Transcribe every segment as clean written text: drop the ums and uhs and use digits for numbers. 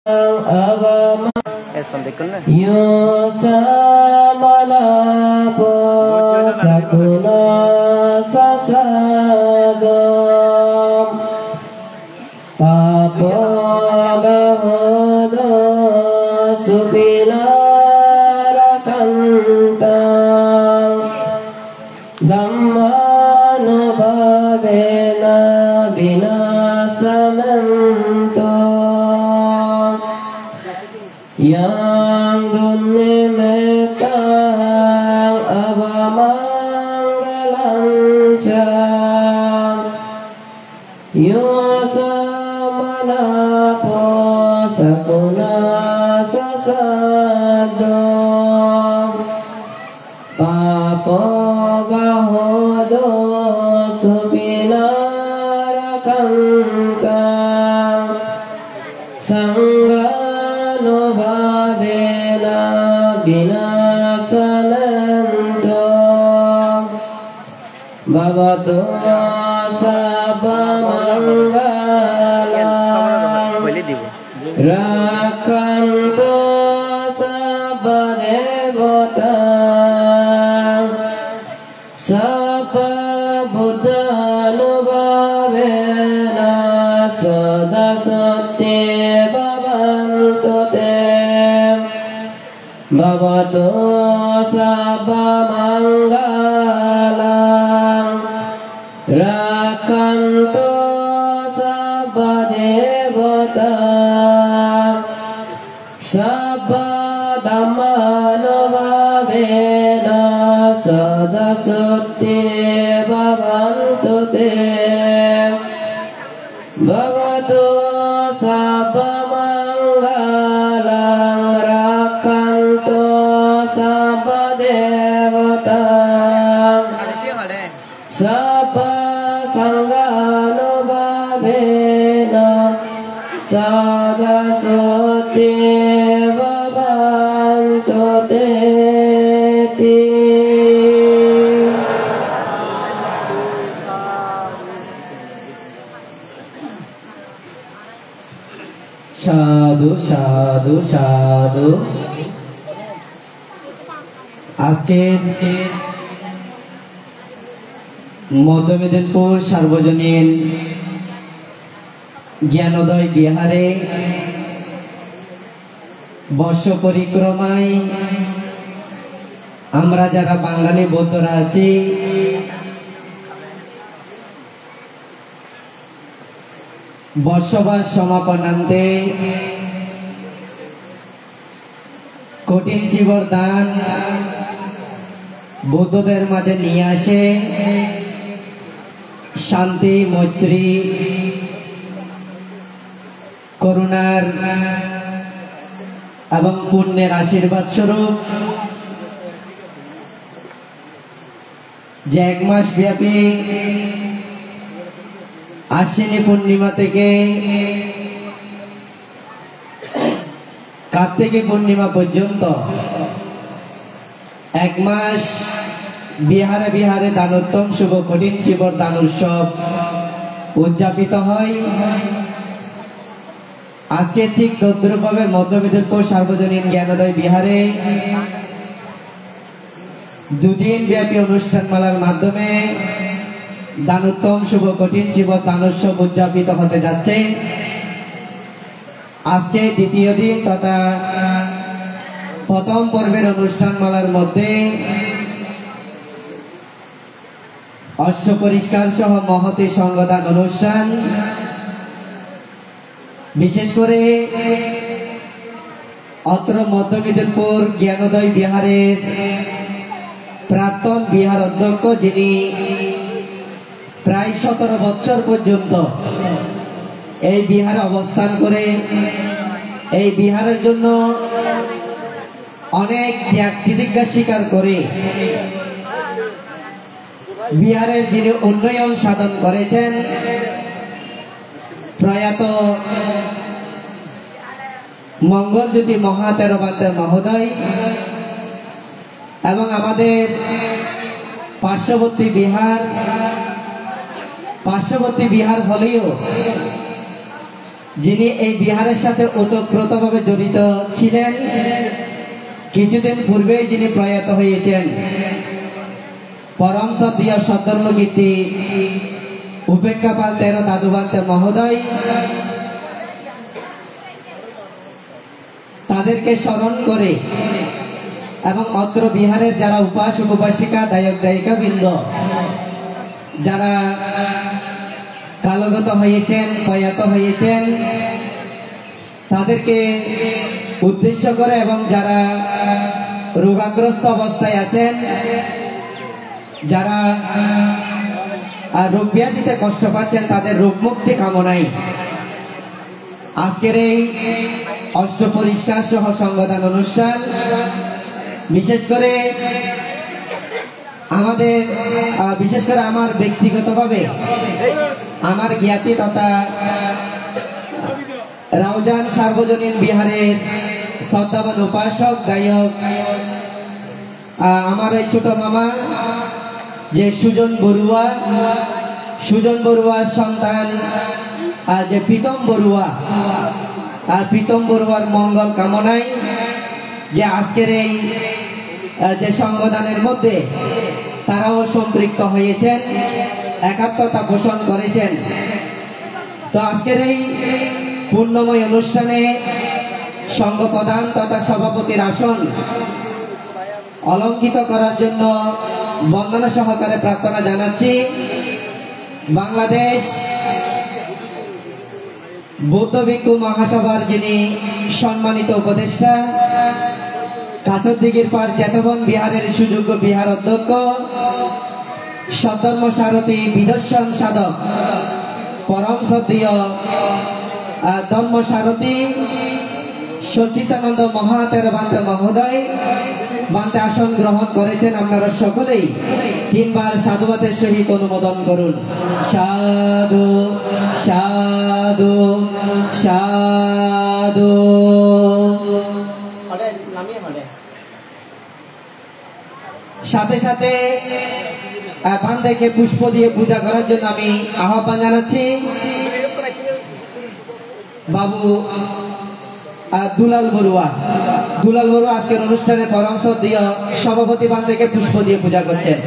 Yo samana po sakuna sasadam apo gahodo supilara kantang dhammanubhavena vinasamento yang dunnimetang abamanggalanjang yosamana po sakuna sasadam papo gahodo supinara kantang sangganubhavena vinasananto bhavatu sabamanggalang rakanto sabadevata sapa buddhanubhavena sada satye bhavantu te bhavatu sabamanggalang rakanto sabadevata sabba dhammanubhavena sada satye bhavantu te bhavatu sabamanggalang rakanto sabadevata sabba sangganubhavena sada satye bhavantu te. সাধু সাধু সাধু আজকের মধ্য মেদিনীপুর সার্বজনীন জ্ঞানোদয় বিহারে বর্ষ পরিক্রমায় আমরা যারা বাঙালি বৌদ্ধরা আছি বর্ষবাস সমাপনান্তে কঠিন জীবর দান বৌদ্ধদের মাঝে নিয়ে আসে শান্তি মৈত্রী করুণার এবং পুণ্যের আশীর্বাদ স্বরূপ যে এক মাস ব্যাপী আশ্বিনী পূর্ণিমা থেকে কার্তিকী পূর্ণিমা পর্যন্ত এক মাস বিহারে বিহারে দানোত্তম শুভ কঠিন জীবর দান উৎসব উদযাপিত হয়। আজকে ঠিক তদ্রূপভাবে মধ্য মেদিনীপুর সার্বজনীন জ্ঞানোদয় বিহারে দুদিন ব্যাপী অনুষ্ঠানমালার মাধ্যমে দানোত্তম শুভ কঠিন জীবর দান উৎসব উদযাপিত হতে যাচ্ছে। আজকে দ্বিতীয় দিন তথা প্রথম পর্বের অনুষ্ঠানমালার মধ্যে অষ্ট পরিষ্কার সহ মহতি সঙ্গদান অনুষ্ঠান, বিশেষ করে অত্র মধ্য মেদিনীপুর জ্ঞানোদয় বিহারের প্রাক্তন বিহার অধ্যক্ষ, যিনি প্রায় 17 বছর পর্যন্ত এই বিহারে অবস্থান করে এই বিহারের জন্য অনেক ত্যাগ তিতিক্ষা স্বীকার করে বিহারের যিনি উন্নয়ন সাধন করেছেন প্রয়াত মঙ্গলজ্যোতি মহাতেরবাদ মহোদয় এবং আমাদের পার্শ্ববর্তী বিহার হলেও যিনি এই বিহারের সাথে ওতপ্রোতভাবে জড়িত ছিলেন, কিছুদিন পূর্বেই যিনি প্রয়াত হয়েছেন, পরম শ্রদ্ধেয় সদ্ধর্ম কীর্তি উপেক্ষাপাল তেরো দাদুবান্তে মহোদয়, তাদেরকে স্মরণ করে এবং অত্র বিহারের যারা উপাসক উপাসিকা দায়ক দায়িকা বৃন্দ যারা কালগত হয়েছেন, প্রয়াত হয়েছেন, তাদেরকে উদ্দেশ্য করে এবং যারা রোগাগ্রস্ত অবস্থায় আছেন, যারা রোগ ব্যাধিতে কষ্ট পাচ্ছেন, তাদের রোগ মুক্তি কামনায় আজকের এই অষ্ট পরিষ্কার সহ সঙ্গদান অনুষ্ঠান, বিশেষ করে আমার ব্যক্তিগতভাবে আমার জ্ঞাতি তথা রাউজান সার্বজনীন বিহারের শ্রদ্ধাবান উপাসক গায়ক আমার এই ছোট মামা যে সুজন বড়ুয়ার সন্তান যে প্রীতম বড়ুয়ার মঙ্গল কামনায় যে আজকের এই যে সঙ্গদানের মধ্যে তারাও সম্পৃক্ত হয়েছেন, একাত্মতা পোষণ করেছেন। তো আজকের এই পূর্ণময় অনুষ্ঠানে সংঘ প্রধান তথা সভাপতির আসন অলঙ্কিত করার জন্য বন্দনা সহকারে প্রার্থনা জানাচ্ছি বাংলাদেশ বৌদ্ধ ভিক্ষু মহাসভার যিনি সম্মানিত উপদেষ্টা, কাছরদিঘির পাড় জেতবন বিহারের সুযোগ্য বিহার অধ্যক্ষ, সদ্ধর্ম সারথী বিদর্শন সাধক, পরম শ্রদ্ধেয় ধর্ম সারথী সচ্চিদানন্দ মহাতের বান্তে মহোদয় বান্তে আসন গ্রহণ করেছেন। আপনারা সকলেই তিনবার সাধুবাদের সহিত অনুমোদন করুন। সাধু সাধু সাধু। সাথে সাথে বান্দেকে পুষ্প দিয়ে পূজা করার জন্য আমি আহ্বান জানাচ্ছি বাবু দুলাল বড়ুয়া আজকের অনুষ্ঠানে পরম শ্রদ্ধেয় সভাপতি বান্দেকে পুষ্প দিয়ে পূজা করছেন।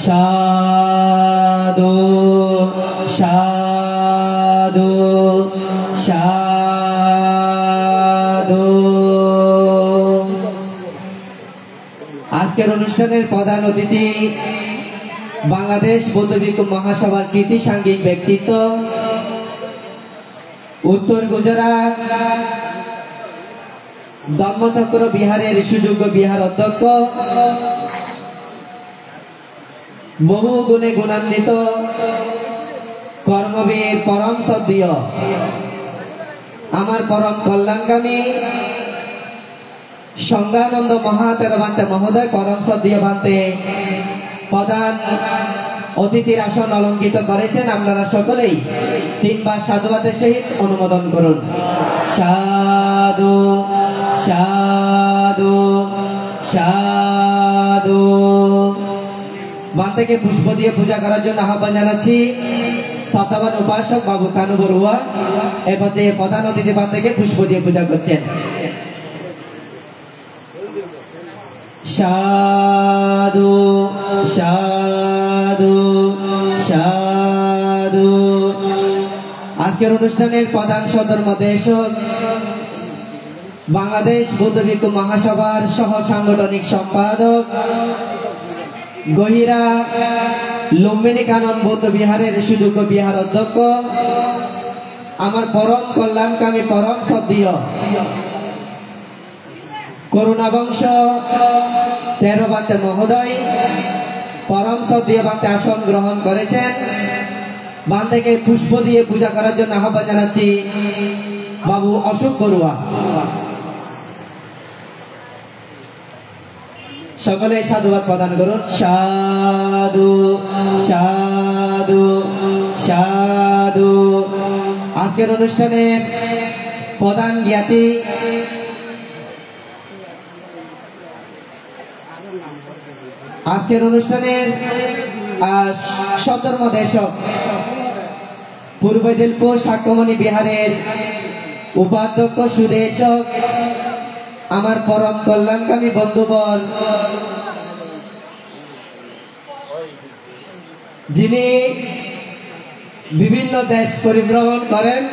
সাধু সাধু সাধু। আজকের অনুষ্ঠানের প্রধান অতিথি বাংলাদেশ বৌদ্ধ ভিক্ষু মহাসভার কৃতি সাংঘিক ব্যক্তিত্ব, উত্তর গুজরাট ধর্মচক্র বিহারের সুযোগ্য বিহার অধ্যক্ষ, বহু গুণে গুণান্বিত কর্মবীর পরম শ্রদ্ধেয় আমার পরম কল্যাণকামী সংজ্ঞানন্দ মহাতের বান্তে মহোদয় পরম শ্রদ্ধেয় বান্তে প্রধান অতিথির আসন অলঙ্কিত করেছেন। আপনারা সকলেই তিনবার সাধুবাদের সহিত অনুমোদন করুন। সাধু সাধু সাধু। বান্দেকে পুষ্প দিয়ে পূজা করার জন্য আহ্বান জানাচ্ছি শ্রদ্ধাবান উপাসক বাবু কানু বড়ুয়া। এরপর যে প্রধান অতিথি বান্দেকে পুষ্প দিয়ে পূজা করছেন। সাধু সাধু সাধু। আজকের অনুষ্ঠানের প্রধান সদরমদেশক বাংলাদেশ বৌদ্ধ ভিক্ষু মহাসভার সহ সাংগঠনিক সম্পাদক, গহিরা লুম্বিনী কানন বৌদ্ধ বিহারের সুযোগ্য বিহার অধ্যক্ষ, আমার পরম কল্যাণকামী পরম শ্রদ্ধেয় করুণা বংশ 13 বান্তে মহোদয় পরম শ্রদ্ধেয় বান্তে আসন গ্রহণ করেছেন। বান্দেকে পুষ্প দিয়ে পূজা করার জন্য আহ্বান জানাচ্ছি বাবু অশোক বড়ুয়া। সকলে সাধুবাদ প্রদান করুন। সাধু সাধু সাধু। আজকের অনুষ্ঠানের প্রধান জ্ঞাতি আজকের অনুষ্ঠানের সদরমদেশক পূর্ব দিলপুর সাক্ষ্যমণি বিহারের উপাধ্যক্ষ সুদেশক আমার পরম কল্যাণকামী বন্ধুবর যিনি বিভিন্ন দেশ পরিভ্রমণ করেন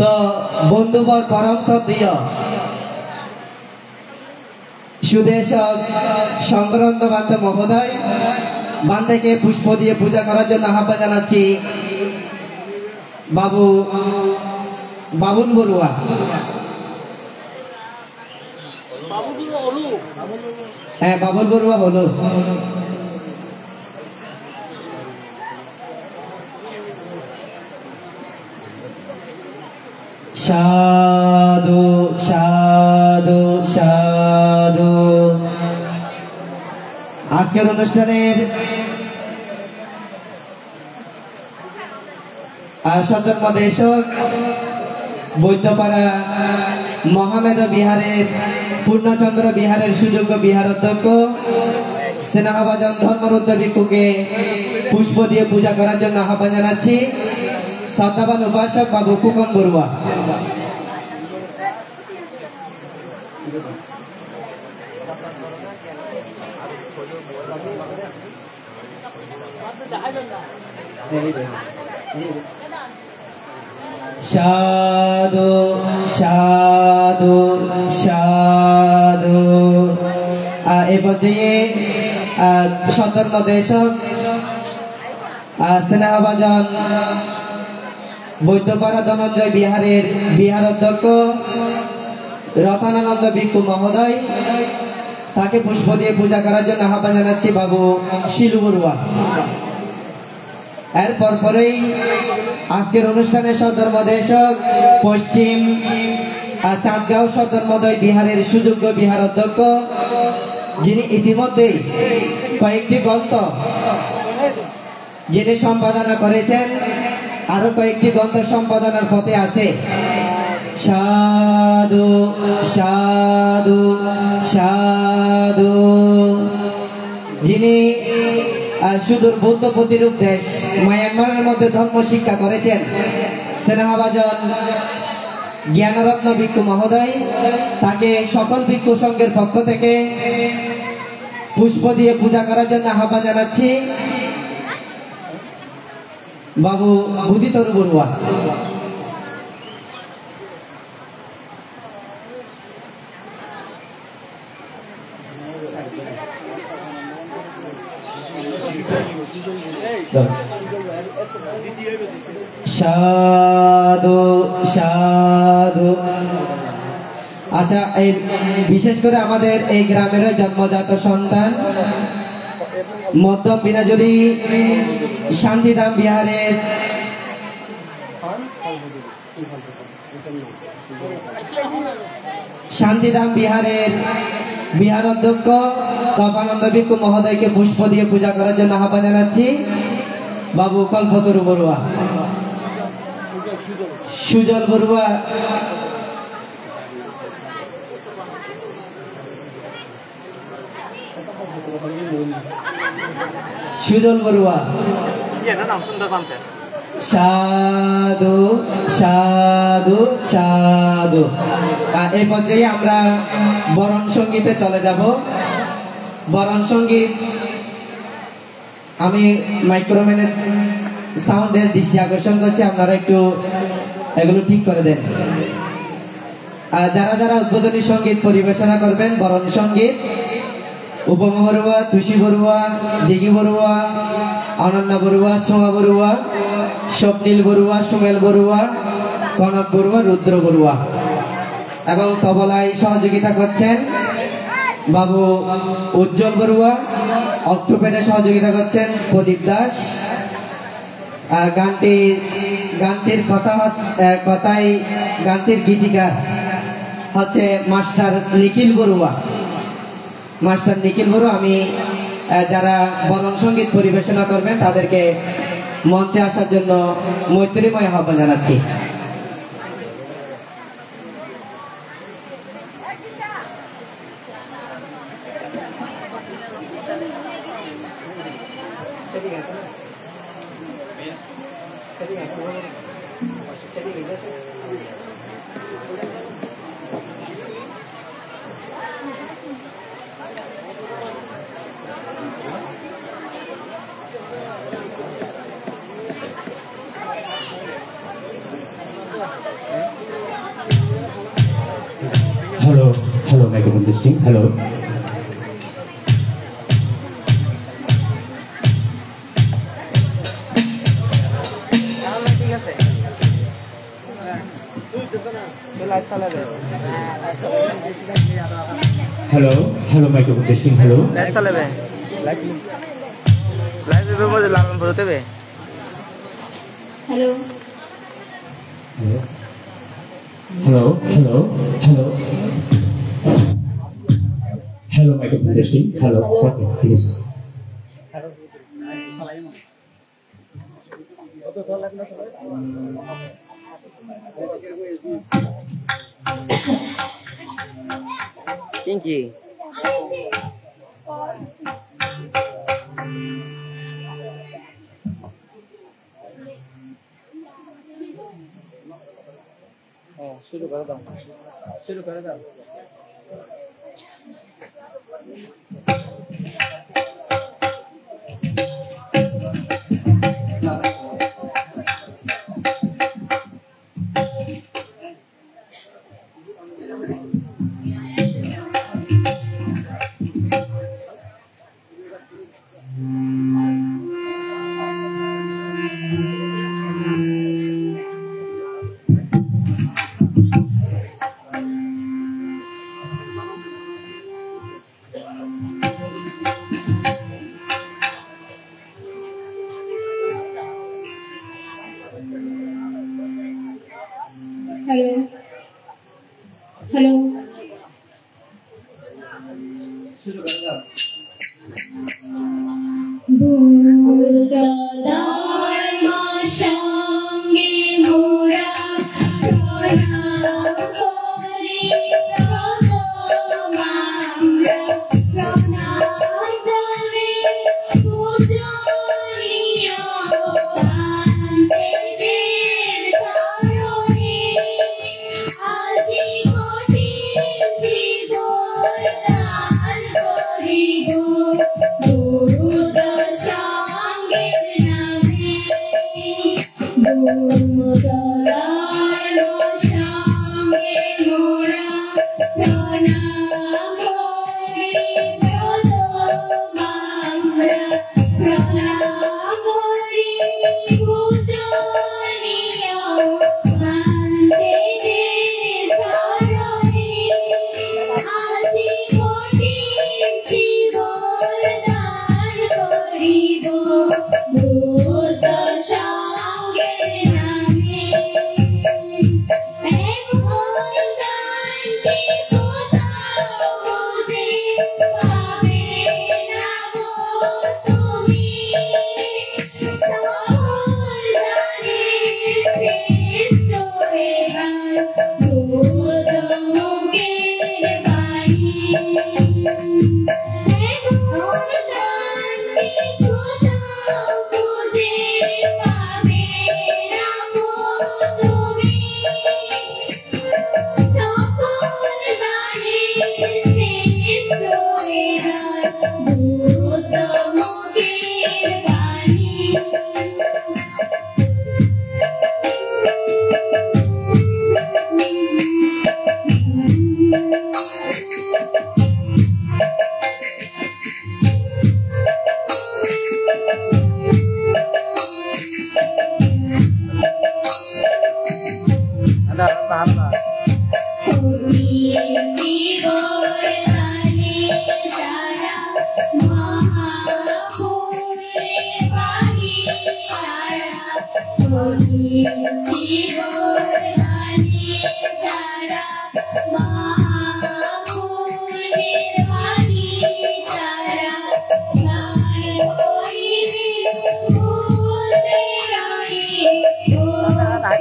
তো বন্ধুবর পরম শ্রদ্ধেয় সুদেশক সংগ্রন্থ বান্তে মহোদয় বান্তেকে পুষ্প দিয়ে পূজা করার জন্য আহ্বান জানাচ্ছি বাবুন বড়ুয়া। হ্যাঁ, বাবুল বড়ুয়া হলো। সাধু সাধু সাধু। আজকের অনুষ্ঠানের সদরমদেশক বৈদ্যপাড়া মহামেধ বিহারের পূর্ণচন্দ্র বিহারের সুযোগ্য বিহার অধ্যক্ষ স্নেহভাজন ধর্মরুদ্ধ ভিক্ষুকে পুষ্প দিয়ে পূজা করার জন্য আহ্বান জানাচ্ছি শ্রদ্ধাবান উপাসক বাবু কুকন বড়ুয়া। সাধু সাধু সাধু। এই পর্যায়ে সদরমদেশক স্নেহভাজন বৈদ্যপাড়া ধনঞ্জয় বিহারের বিহার অধ্যক্ষ রতনানন্দ ভিক্ষু মহোদয় তাকে পুষ্প দিয়ে পূজা করার জন্য আহ্বান জানাচ্ছি বাবু শিলু বড়ুয়া। এরপর পরেই আজকের অনুষ্ঠানে সদরমদেশক পশ্চিম চাঁদগাঁও সদরমদয় বিহারের সুযোগ্য বিহার অধ্যক্ষ যিনি ইতিমধ্যেই কয়েকটি গ্রন্থ যিনি সম্পাদনা করেছেন, আরো কয়েকটি গ্রন্থ সম্পাদনার পথে আছে। সাধু সাধু সাধু। যিনি সুদূর বৌদ্ধ প্রতিরূপ দেশ মায়ানমারের মধ্যে ধর্ম শিক্ষা করেছেন স্নেহভাজন জ্ঞানরত্ন ভিক্ষু মহোদয় তাকে সকল ভিক্ষু সংঘের পক্ষ থেকে পুষ্প দিয়ে পূজা করার জন্য আহ্বান জানাচ্ছি বাবু বুধিতরু বড়ুয়া। সাধু সাধু। আচ্ছা, এই বিশেষ করে আমাদের এই গ্রামের জন্মজাত সন্তান মধ্যম বিনাজুরি শান্তিধাম বিহারের বিহার অধ্যক্ষ কপানন্দ ভিক্ষু মহোদয়কে পুষ্প দিয়ে পূজা করার জন্য আহ্বান জানাচ্ছি বাবু কল্পতরু বড়ুয়া। সুজল বড়ুয়া। সুজল বড়ুয়া। সাধু সাধু সাধু। এই পর্যায়ে আমরা বরণ সঙ্গীতে চলে যাব। বরণ সঙ্গীত আমি মাইক্রোম্যানের সাউন্ডের দৃষ্টি আকর্ষণ করছি, আপনারা একটু এগুলো ঠিক করে দেন। যারা যারা উদ্বোধনী সঙ্গীত পরিবেশনা করবেন, বরণ সঙ্গীত উপমা বড়ুয়া, তুষি বড়ুয়া, দিঘি বড়ুয়া, অনন্যা বড়ুয়া, ছোঁয়া বড়ুয়া, স্বপ্নীল বড়ুয়া, সুমেল বড়ুয়া, কনক বড়ুয়া, রুদ্র বড়ুয়া এবং তবলায় সহযোগিতা করছেন বাবু উজ্জ্বল বড়ুয়া। অক্টোপেডে সহযোগিতা করছেন প্রদীপ দাস। গানটির গানটির গীতিকার হচ্ছে মাস্টার নিখিল বড়ুয়া। আমি যারা বরণ সঙ্গীত পরিবেশনা করবেন তাদেরকে মঞ্চে আসার জন্য মৈত্রীময় আহ্বান জানাচ্ছি। Hello, microphone testing. Hello. Hello, microphone testing. Hello. Live चलेबे. Live पे मुझे लालन भरते बे. Hello, microphone testing. Hello. Okay, finish. Pinky. शुरू कर दो. Hello.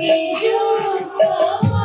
Thank you.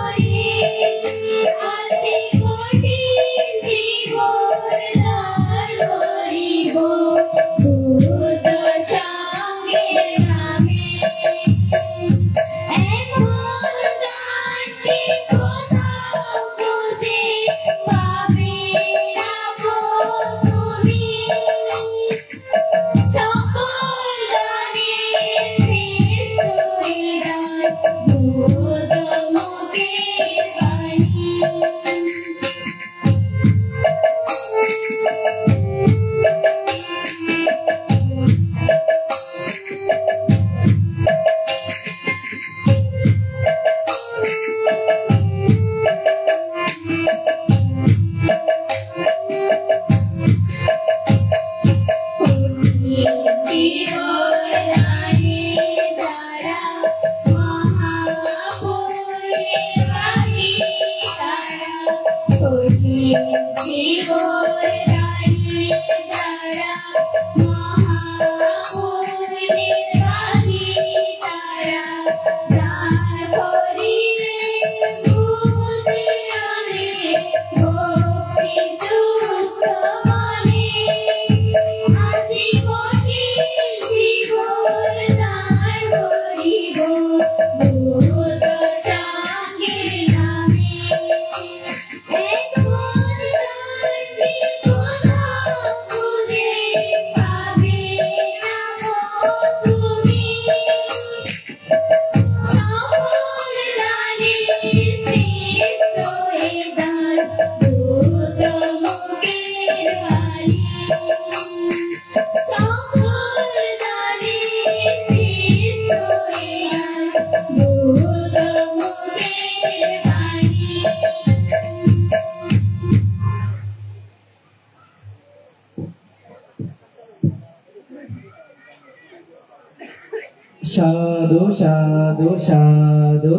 সাধু সাধু সাধু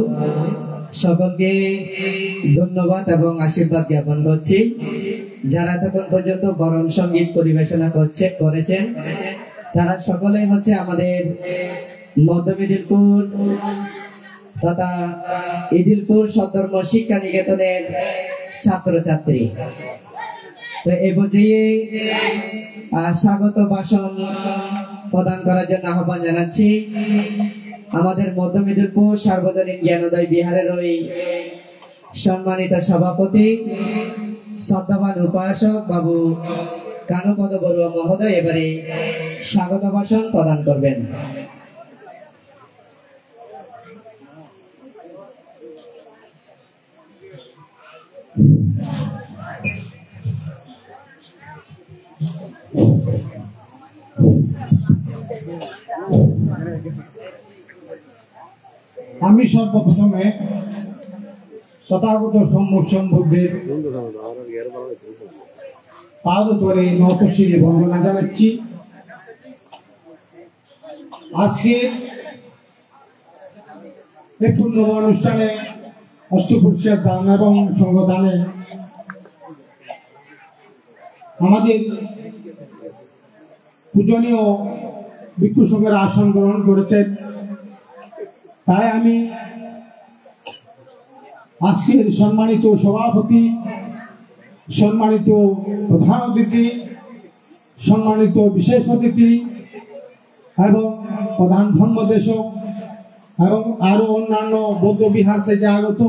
সকলকে ধন্যবাদ এবং আশীর্বাদ জ্ঞাপন করছি যারা তখন পর্যন্ত বরণ সঙ্গীত পরিবেশনা করেছেন তারা সকলে হচ্ছে আমাদের মধ্য মেদিনীপুর তথা ইদিলপুর সদর্ম শিক্ষা নিকেতনের ছাত্রছাত্রী। তো এই পর্যায়ে স্বাগত ভাষণ প্রদান করার জন্য আহ্বান জানাচ্ছি আমাদের মধ্য মেদিনীপুর সার্বজনীন জ্ঞানোদয় বিহারের ওই সম্মানিত সভাপতি শ্রদ্ধাবান উপাসক বাবু কানুপদ বড়ুয়া মহোদয় এবারে স্বাগত ভাষণ প্রদান করবেন। আমি সর্বপ্রথমে তথাগত সম্মুখ সম্বুদ্ধের পাদ ধরে নতশিরে বন্দনা জানাচ্ছি। আজকে এই পূর্ণ অনুষ্ঠানে অষ্টপুরুষের দান এবং সঙ্গদানে আমাদের পূজনীয় ভিক্ষু সংঘের আসন গ্রহণ করেছেন। তাই আমি আজকের সম্মানিত সভাপতি, সম্মানিত প্রধান অতিথি, সম্মানিত বিশেষ অতিথি এবং প্রধান ধর্মদেশক এবং আরো অন্যান্য বৌদ্ধ বিহার থেকে আগত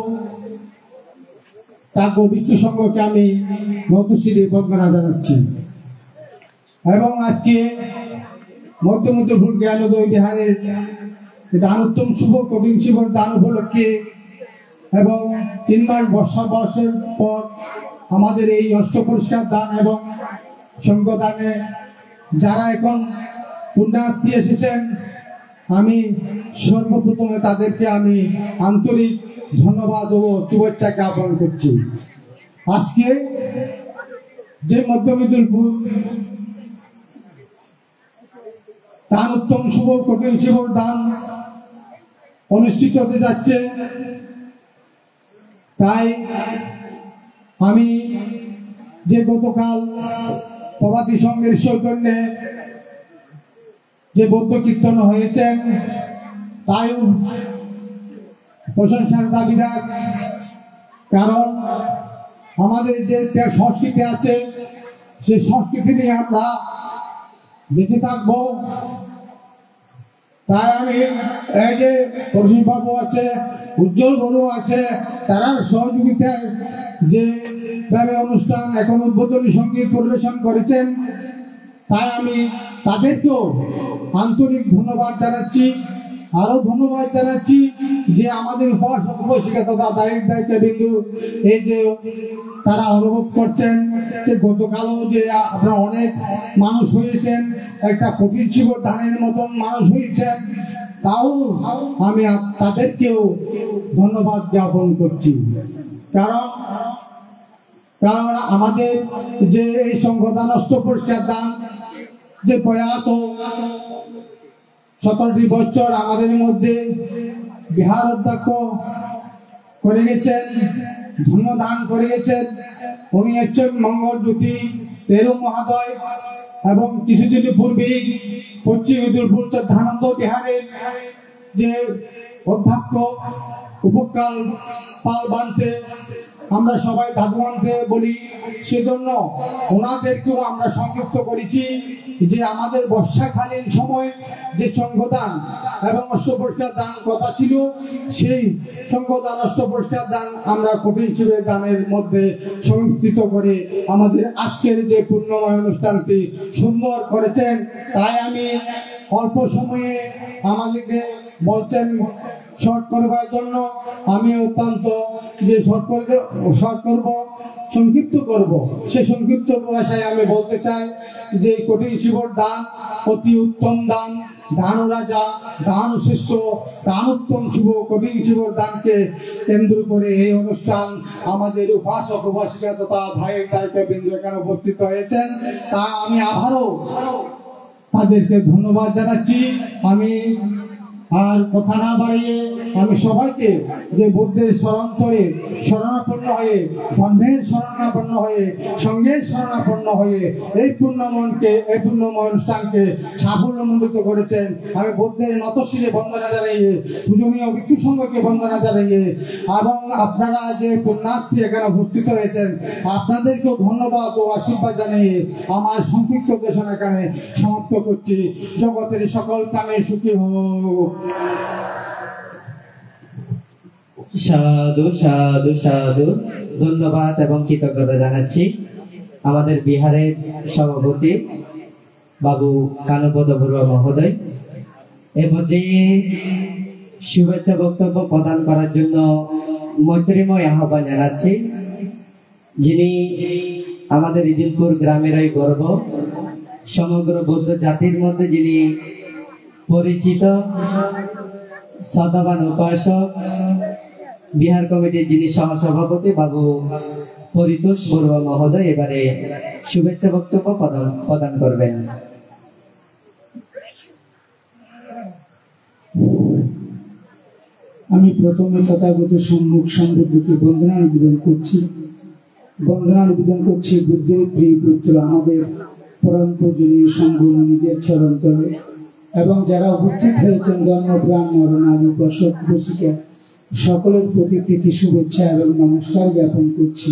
কাব্য ভিক্ষু সংঘকে আমি নতশিরে বন্দনা জানাচ্ছি। এবং আজকে মধ্য মেদিনীপুর জ্ঞানোদয় বিহারের দানোত্তম শুভ কঠিন শিবর দান উপলক্ষে এবং 3 মাস বর্ষের পর আমাদের এই অষ্টপুরস্কার দান এবং সঙ্গদানে যারা এখন পুণ্যার্থী এসেছেন আমি সর্বপ্রথমে তাদেরকে আমি আন্তরিক ধন্যবাদ ও শুভেচ্ছা জ্ঞাপন করছি। আজকে যে মধ্য মেদিনীপুর দানোত্তম শুভ কঠিন শিবর দান অনুষ্ঠিত হতে যাচ্ছে, তাই আমি যে গতকাল প্রভাতী সংঘের সৌজন্যে যে বৌদ্ধ কীর্তন হয়েছেন তাই প্রশংসার দাবিদার। কারণ আমাদের যে সংস্কৃতি আছে সেই সংস্কৃতি নিয়ে আমরা বেঁচে থাকবো। তাই আমি এই যে প্রসূন বাবু আছে, উজ্জ্বল বড়ু আছে, তারা সহযোগিতায় যেভাবে অনুষ্ঠান এখন উদ্বোধনী সঙ্গীত পরিবেশন করেছেন তাই আমি তাদেরকেও আন্তরিক ধন্যবাদ জানাচ্ছি। আরো ধন্যবাদ জানাচ্ছি যে আমাদের উপাসক উপাসিকা তথা দায়িত্ব বিন্দু এই যে তারা অনুভব করছেন যে গতকালও যে আপনারা অনেক মানুষ হয়েছেন, একটা কঠিন শিবর দানের মতন মানুষ হয়েছেন, তাও আমি তাদেরকেও ধন্যবাদ জ্ঞাপন করছি। কারণ আমাদের যে এই সংগঠন অষ্টপুরস্কার দান যে প্রয়াত 17টি বছর আমাদের মধ্যে বিহার অধ্যক্ষ করে গেছেন, ধর্মদান করিয়েছেন। উনি হচ্ছেন মঙ্গলজ্যোতি তেরু মহাদয় এবং কিছুদিন পূর্বেই পশ্চিম উদয়পুর ধানন্দ বিহারের যে অধ্যক্ষ উপকাল পাল বানতে আমরা সবাই দাদুয়ানতে বলি, সেজন্য ওনাদেরকেও আমরা সংযুক্ত করেছি যে আমাদের বর্ষাকালীন সময় যে সংঘদান এবং অষ্টপুরস্কার দান কথা ছিল, সেই সংঘদান অষ্টপুরস্কার দান আমরা কঠিন শিবের দানের মধ্যে সংস্থিত করে আমাদের আজকের যে পূর্ণময় অনুষ্ঠানটি সুন্দর করেছেন। তাই আমি অল্প সময়ে আমাদেরকে বলছেন শর্ট করবার জন্য, আমি অত্যন্ত যে শর্ট করব সংক্ষিপ্ত করব, সেই সংক্ষিপ্ত ভাষায় আমি বলতে চাই যে কঠিন শিবর দান অতি উত্তম দান, দান রাজা, দান শ্রেষ্ঠ, দান উত্তম শিব কঠিন শিবর দানকে কেন্দ্র করে এই অনুষ্ঠান আমাদের উপাসক উপাসিকা তথা ভাই দায়িত্ব বিন্দু এখানে উপস্থিত হয়েছেন। তা আমি আবারও তাদেরকে ধন্যবাদ জানাচ্ছি। আমি আর কথা না বাড়িয়ে আমি সবাইকে যে বুদ্ধের শরণান্তরে শরণাপন্ন হয়ে, ধর্মের শরণাপন্ন হয়ে, সঙ্গের শরণাপন্ন হয়ে এই পূর্ণমনকে, এই পূর্ণময় অনুষ্ঠানকে সাফল্যমণ্ডিত করেছেন, আমি বুদ্ধের নতশিরে বন্দনা জানাইয়ে, পূজনীয় ভিক্ষু সংঘকে বন্দনা জানাইয়ে এবং আপনারা যে পুণ্যার্থী এখানে উপস্থিত হয়েছেন আপনাদেরকেও ধন্যবাদ ও আশীর্বাদ জানিয়ে আমার সংক্ষিপ্ত দেশন এখানে সমাপ্ত করছি। জগতের সকল প্রাণী সুখী হোক। সাধু সাধু সাধু, ধন্যবাদ এবং কৃতজ্ঞতা জানাচ্ছি আমাদের বিহারের সভাপতি বাবু কানুপদ বড়ুয়া মহোদয়। এ পর্যায়ে শুভেচ্ছা বক্তব্য প্রদান করার জন্য মৈত্রীময় আহ্বান জানাচ্ছি, যিনি আমাদের ইদিলপুর গ্রামেরই গর্ব, সমগ্র বৌদ্ধ জাতির মধ্যে যিনি পরিচিত, সদাবান উপাসক, বিহার কমিটির যিনি সহসভাপতি বাবু পরিতোষ বড়ুয়া মহোদয় এবারে শুভেচ্ছা বক্তব্য প্রদান করবেন। আমি প্রথমে তথাগত সম্মুখ সমৃদ্ধকে বন্দনা নিবেদন করছি। বুদ্ধের প্রিয় পুত্র আমাদের পরম পূজনীয় সংঘমণিদের চরণ তলে এবং যারা উপস্থিত হয়েছেন ধর্মপ্রাণ নরনারী উপাসক উপাসিকা সকলের প্রতি প্রীতি শুভেচ্ছা এবং নমস্কার জ্ঞাপন করছি।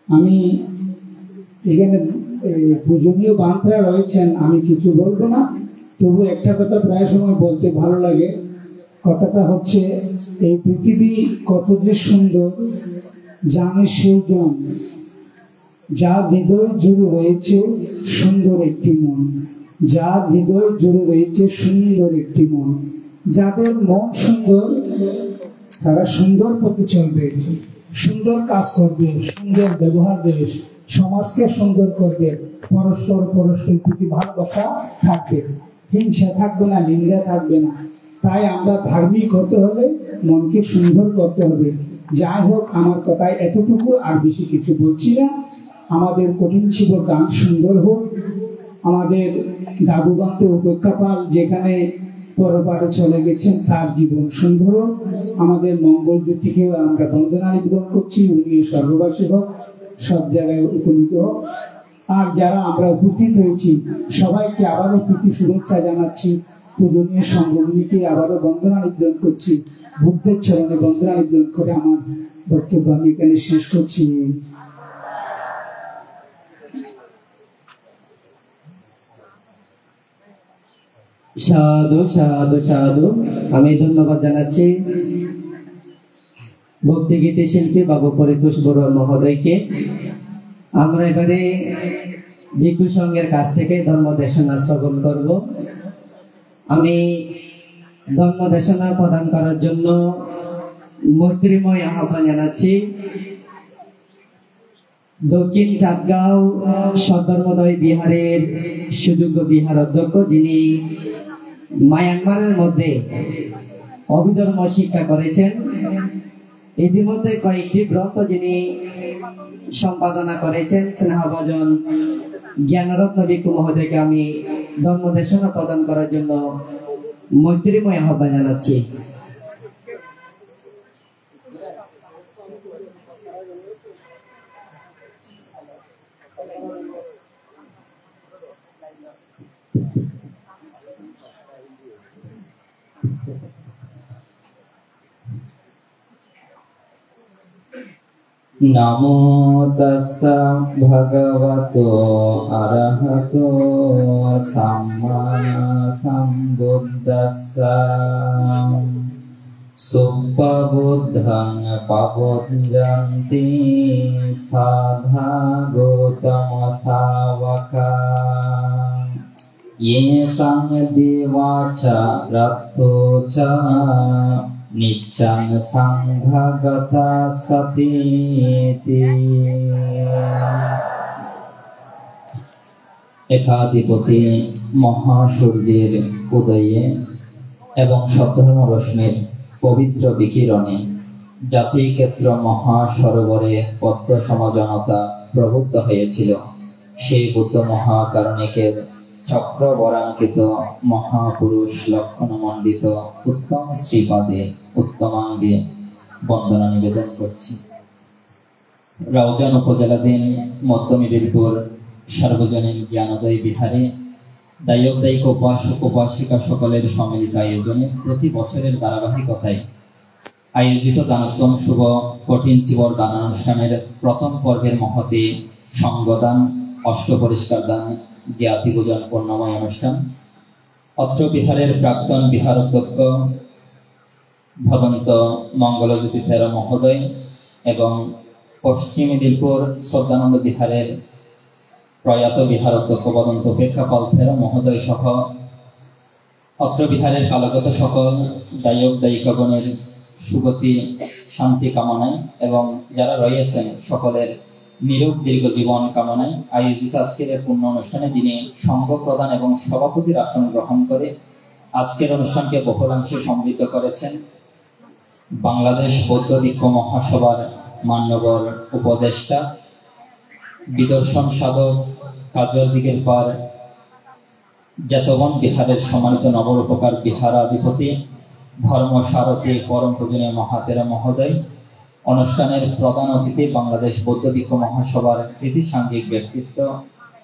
আমি এখানে পূজনীয় বান্ধারা রয়েছেন, আমি কিছু বলবো না, তবু একটা কথা প্রায় সময় বলতে ভালো লাগে। কথাটা হচ্ছে, এই পৃথিবী কত যে সুন্দর জানে সেই জন, যার হৃদয় জুড়ে রয়েছে সুন্দর একটি মন, যার হৃদয় জুড়ে রয়েছে সুন্দর একটি মন। যাদের মন সুন্দর তারা সুন্দর পথে চলবে, সুন্দর কাজ করবে, সুন্দর ব্যবহার দেবে, সমাজকে সুন্দর করবে, পরস্পর পরস্পরের প্রতি ভালোবাসা থাকবে, হিংসা থাকবে না, নিন্দা থাকবে না। তাই আমরা ধার্মিক হতে হলে মনকে সুন্দর করতে হবে। যাই হোক, আমার কথায় এতটুকু, আর বেশি কিছু বলছি না। আমাদের কঠিন শিবর গান সুন্দর হোক, আমাদের দাদু বান্তে উপেক্ষাপাল যেখানে পরপারে চলে গেছেন তার জীবন সুন্দর হোক, আমাদের মঙ্গল জ্যোতিকেও আমরা বন্দনা নিবেদন করছি, উনি সর্ববাসী হোক, সব জায়গায় উপনীত হোক। আর যারা আমরা উপস্থিত হয়েছি সবাইকে আবারও প্রীতি শুভেচ্ছা জানাচ্ছি, পূজনীয় সংঘমণিকে আবারও বন্দনা নিবেদন করছি। বুদ্ধের চরণে বন্দনা নিবেদন করে আমার বক্তব্য আমি এখানে শেষ করছি। সাধু সাধু সাধু, আমি ধন্যবাদ জানাচ্ছি ভক্তিগীতি শিল্পী বাবু পরিতোষ বড়ুয়া মহোদয়কে। আমরা এবারে ভিক্ষু সংঘের কাছ থেকে ধর্ম দেশনা শ্রবণ করব। আমি ধর্ম দেশনা প্রদান করার জন্য মৈত্রীময় আহ্বান জানাচ্ছি দক্ষিণ চাঁদগাঁও সধর্মোদয় বিহারের সুযোগ্য বিহার অধ্যক্ষ, যিনি মায়ানমারের মধ্যে অভিধর্ম শিক্ষা করেছেন। ইতিমধ্যে কয়েকটি গ্রন্থ যিনি সম্পাদনা করেছেন, স্নেহভাজন জ্ঞানরত্ন ভিক্ষু মহোদয়কে আমি ধর্ম দেশনা প্রদান করার জন্য মৈত্রীময় আহ্বান জানাচ্ছি। नमो तस्स भगवतो अरहतो सम्मा सम्बुद्धस्स सुप्पबुद्धं पवुञ्जन्ति साधा गौतमसावका ये संदेवा च रत्तो च नित्यं संघगता सतीति। एकाधिपति महासूर्যের উদয়ে এবং সদ্ধর্ম রশ্মির পবিত্র বিকিরণে জাতিক্ষেত্র মহাসরোবরে পদ্ম সমজনতা প্রবুদ্ধ হয়েছিল। সেই বুদ্ধ মহাকারণিকের চক্রবরাঙ্কিত মহাপুরুষ লক্ষণমণ্ডিত উত্তম শ্রীপাদে উত্তমাঙ্গে বন্দনা নিবেদন করছি। রাউজান উপজেলাধীন মধ্য মিদিরপুর সার্বজনীন জ্ঞানোদয় বিহারে দায়িক উপাসক উপাসিকা সকলের সম্মিলিত আয়োজনে প্রতি বছরের ধারাবাহিকতায় আয়োজিত দানোত্তম শুভ কঠিন চিবর দানানুষ্ঠানের প্রথম পর্বের মহতে সঙ্গদান অষ্টপরিষ্কার দান জ্ঞাতি পূজন পূর্ণময় অনুষ্ঠান অত্র বিহারের প্রাক্তন বিহার অধ্যক্ষ ভগন্ত মঙ্গলজ্যোতি থেরা মহোদয় এবং পশ্চিম মেদিনীপুর শ্রদ্ধানন্দ বিহারের প্রয়াত বিহার অধ্যক্ষ ভগন্ত প্রেক্ষাপাল থেরা মহোদয় সহ অত্র বিহারের কালগত সকল দায়িকাগণের সুগতি শান্তি কামনায় এবং যারা রয়েছেন সকলের নিরোগ দীর্ঘ জীবন কামনায় আয়োজিত আজকের এই পূর্ণ অনুষ্ঠানে যিনি সঙ্গ প্রদান এবং সভাপতির আসন গ্রহণ করে আজকের অনুষ্ঠানকে বহুলাংশে সমৃদ্ধ করেছেন বাংলাদেশ বৌদ্ধ দীক্ষা মহাসভার মান্যবর উপদেষ্টা বিদর্শন সাধক কাজল দিকের পার জেতবন বিহারের সম্মানিত নবরূপকার বিহারাধিপতি ধর্ম সারথী পরম পূজনীয় মহাতেরা মহোদয়, অনুষ্ঠানের প্রধান অতিথি বাংলাদেশ বৌদ্ধ দীক্ষা মহাসভার কৃতি সাংঘিক ব্যক্তিত্ব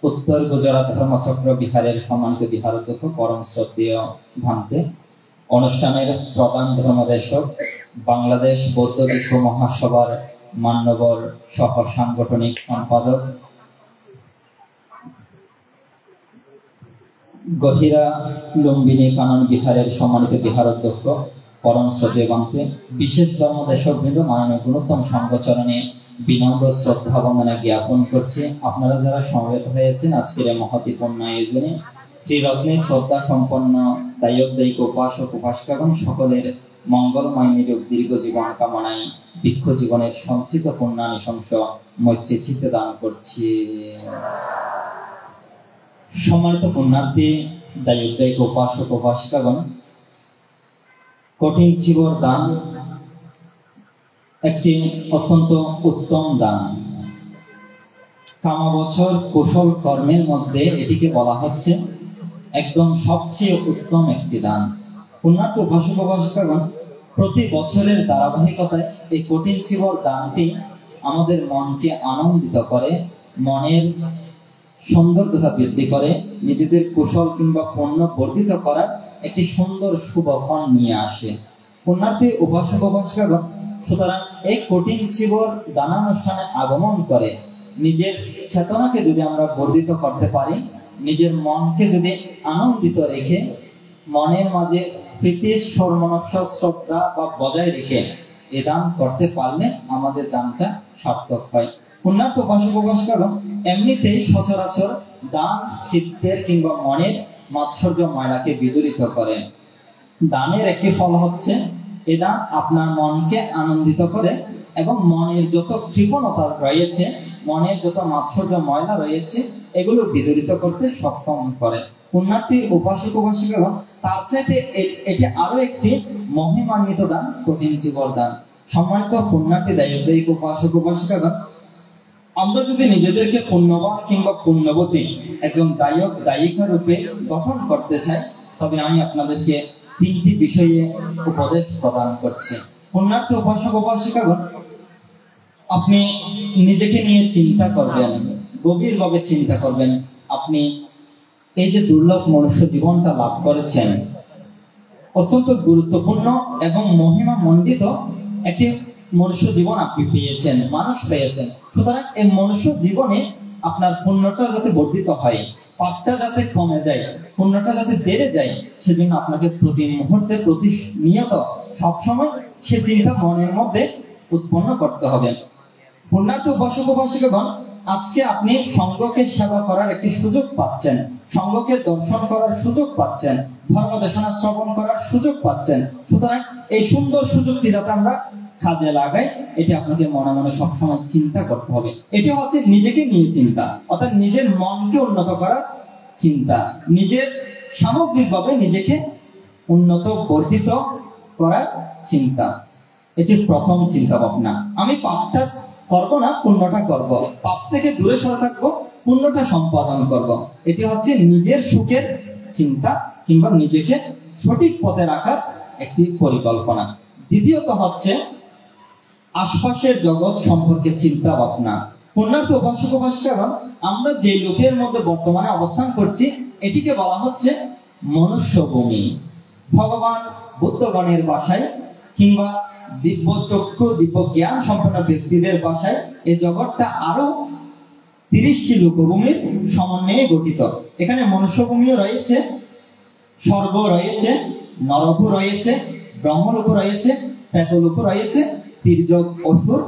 উত্তর গুজরাট ধর্মচক্র বিহারের সম্মানিত বিহার অধ্যক্ষ পরম শ্রদ্ধেয় ভান্তে, অনুষ্ঠানের প্রধান ধর্মদেশক বাংলাদেশ বৌদ্ধ দীক্ষা মহাসভার মান্যবর সহ সাংগঠনিক সম্পাদক গহিরা লুম্বিনী কানন বিহারের সম্মানিত বিহার অধ্যক্ষ পরম শ্রদ্ধেয় ভান্তে, বিশেষ ধর্মদেশক বৃন্দ মাননীয় গুণোত্তম সংঘচরণে বিনম্র শ্রদ্ধা বন্দনা জ্ঞাপন করছে। আপনারা যারা সমবেত হয়েছেন আজকের মহতিপূর্ণ আয়োজনে শ্রীরত্নে শ্রদ্ধা সম্পন্ন দায়িক উপাসক উপাসিকাগণ সকলের মঙ্গলময় নিরোগ দীর্ঘ জীবন কামনায় বৃক্ষ জীবনের সঞ্চিত পুণ্যানিশংস মৈত্রী চিত্তে দান করছি। সম্মানিত পুণ্যার্থী দায়িক উপাসক উপাসিকাগণ, কঠিন চিবর দান একটি অত্যন্ত উত্তম দান। কামবছর কুশল কর্মের মধ্যে এটিকে বলা হচ্ছে একদম সবচেয়ে উত্তম একটি দান। পুণ্যার্থী উপাসক উপাসিকাগণ, প্রতি বছরের ধারাবাহিকতায় এই কঠিন চিবর দানটি আমাদের মনকে আনন্দিত করে, মনের সৌন্দর্যতা বৃদ্ধি করে, নিজেদের কুশল কিংবা পুণ্য বর্ধিত করার একটি সুন্দর শুভক্ষণ নিয়ে আসে। পুণ্যার্থী উপাসক উপাসিকাগণ, সুতরাং এই কঠিন চিবর দানানুষ্ঠানে আগমন করে নিজের চেতনাকে যদি আমরা বর্ধিত করতে পারি, নিজের মনকে যদি আনন্দিত রেখে মনের মাঝে প্রীতি সর্বমনস্য শ্রদ্ধা বা বজায় রেখে এ দান করতে পারলে আমাদের দানটা সার্থক হয়। পুণ্যার্থী উপাসক উপাসিকাগণ, এমনিতেই সচরাচর দান চিত্তের কিংবা মনের মাৎসর্য ময়লাকে বিদূরিত করে। দানের একটি ফল হচ্ছে এ দান আপনার মনকে আনন্দিত করে এবং মনের যত কৃপণতা রয়েছে, মনের যত মাৎসর্য ময়লা রয়েছে, এগুলো বিদূরিত করতে সক্ষম করে। পুণ্যার্থী উপাসক উপাসিকাগণ, তার চাইতে এটি আরো একটি মহিমান্বিত দান কঠিন চিবর দান। সম্মানিত পুণ্যার্থী দায়িক উপাসক উপাসিকাগণ, আমরা যদি নিজেদেরকে পুণ্যবান কিংবা পুণ্যবতী একজন দায়িকা রূপে গঠন করতে চাই, তবে আমি আপনাদেরকে তিনটি বিষয়ে উপদেশ প্রদান করছি। পুণ্যার্থী উপাসক উপাসিকাগণ, আপনি নিজেকে নিয়ে চিন্তা করবেন গভীরভাবে চিন্তা করবেন। আপনি এই যে দুর্লভ মনুষ্য জীবনটা লাভ করেছেন, অত্যন্ত গুরুত্বপূর্ণ এবং মহিমা মণ্ডিত একটি মনুষ্য জীবন আপনি পেয়েছেন, মানুষ পেয়েছেন। সুতরাং এই মনুষ্য জীবনে আপনার পুণ্যটা যাতে বর্ধিত হয়, পাপটা যাতে কমে যায়, পুণ্যটা যাতে বেড়ে যায়, সেজন্য আপনাকে প্রতি মুহূর্তে প্রতিনিয়ত সবসময় সে চিন্তা মনের মধ্যে উৎপন্ন করতে হবে। পুণ্যার্থ উপাসক উপাসিকাগণ, আজকে আপনি সঙ্ঘকে সেবা করার একটি সুযোগ পাচ্ছেন, সঙ্ঘকে দর্শন করার সুযোগ পাচ্ছেন, ধর্মদেশনা শ্রবণ করার সুযোগ পাচ্ছেন। সুতরাং এই সুন্দর সুযোগটি যাতে আমরা কাজে লাগাই, এটি আপনাকে মনে মনে সবসময় চিন্তা করতে হবে। এটি হচ্ছে নিজেকে নিয়ে চিন্তা, অর্থাৎ নিজের মনকে উন্নত করার চিন্তা, নিজের সামগ্রিকভাবে নিজেকে উন্নত বর্ধিত করার চিন্তা। এটি প্রথম চিন্তা ভাবনা। আমি পাপটা করবো না, পুণ্যটা করব, পাপ থেকে দূরে সরে থাকবো, পুণ্যটা সম্পাদন করব। এটি হচ্ছে নিজের সুখের চিন্তা কিংবা নিজেকে সঠিক পথে রাখার একটি পরিকল্পনা। দ্বিতীয়ত হচ্ছে আশপাশের জগৎ সম্পর্কে চিন্তা ভাবনা। পুণ্যার্থ উপাসক উপাসিকাগণ, আমরা যে লোকের মধ্যে বর্তমানে অবস্থান করছি, এটিকে বলা হচ্ছে মনুষ্যভূমি। ভগবান বুদ্ধগণের ভাষায় কিংবা দিব্য চক্ষু দিব্য জ্ঞান সম্পন্ন ব্যক্তিদের ভাষায় এই জগৎটা আরো 30টি লোকভূমির সমন্বয়ে গঠিত। এখানে মনুষ্যভূমিও রয়েছে, স্বর্গ রয়েছে, নরক রয়েছে, ব্রহ্মলোক রয়েছে, প্রেতলোক রয়েছে, তির্যক অসুর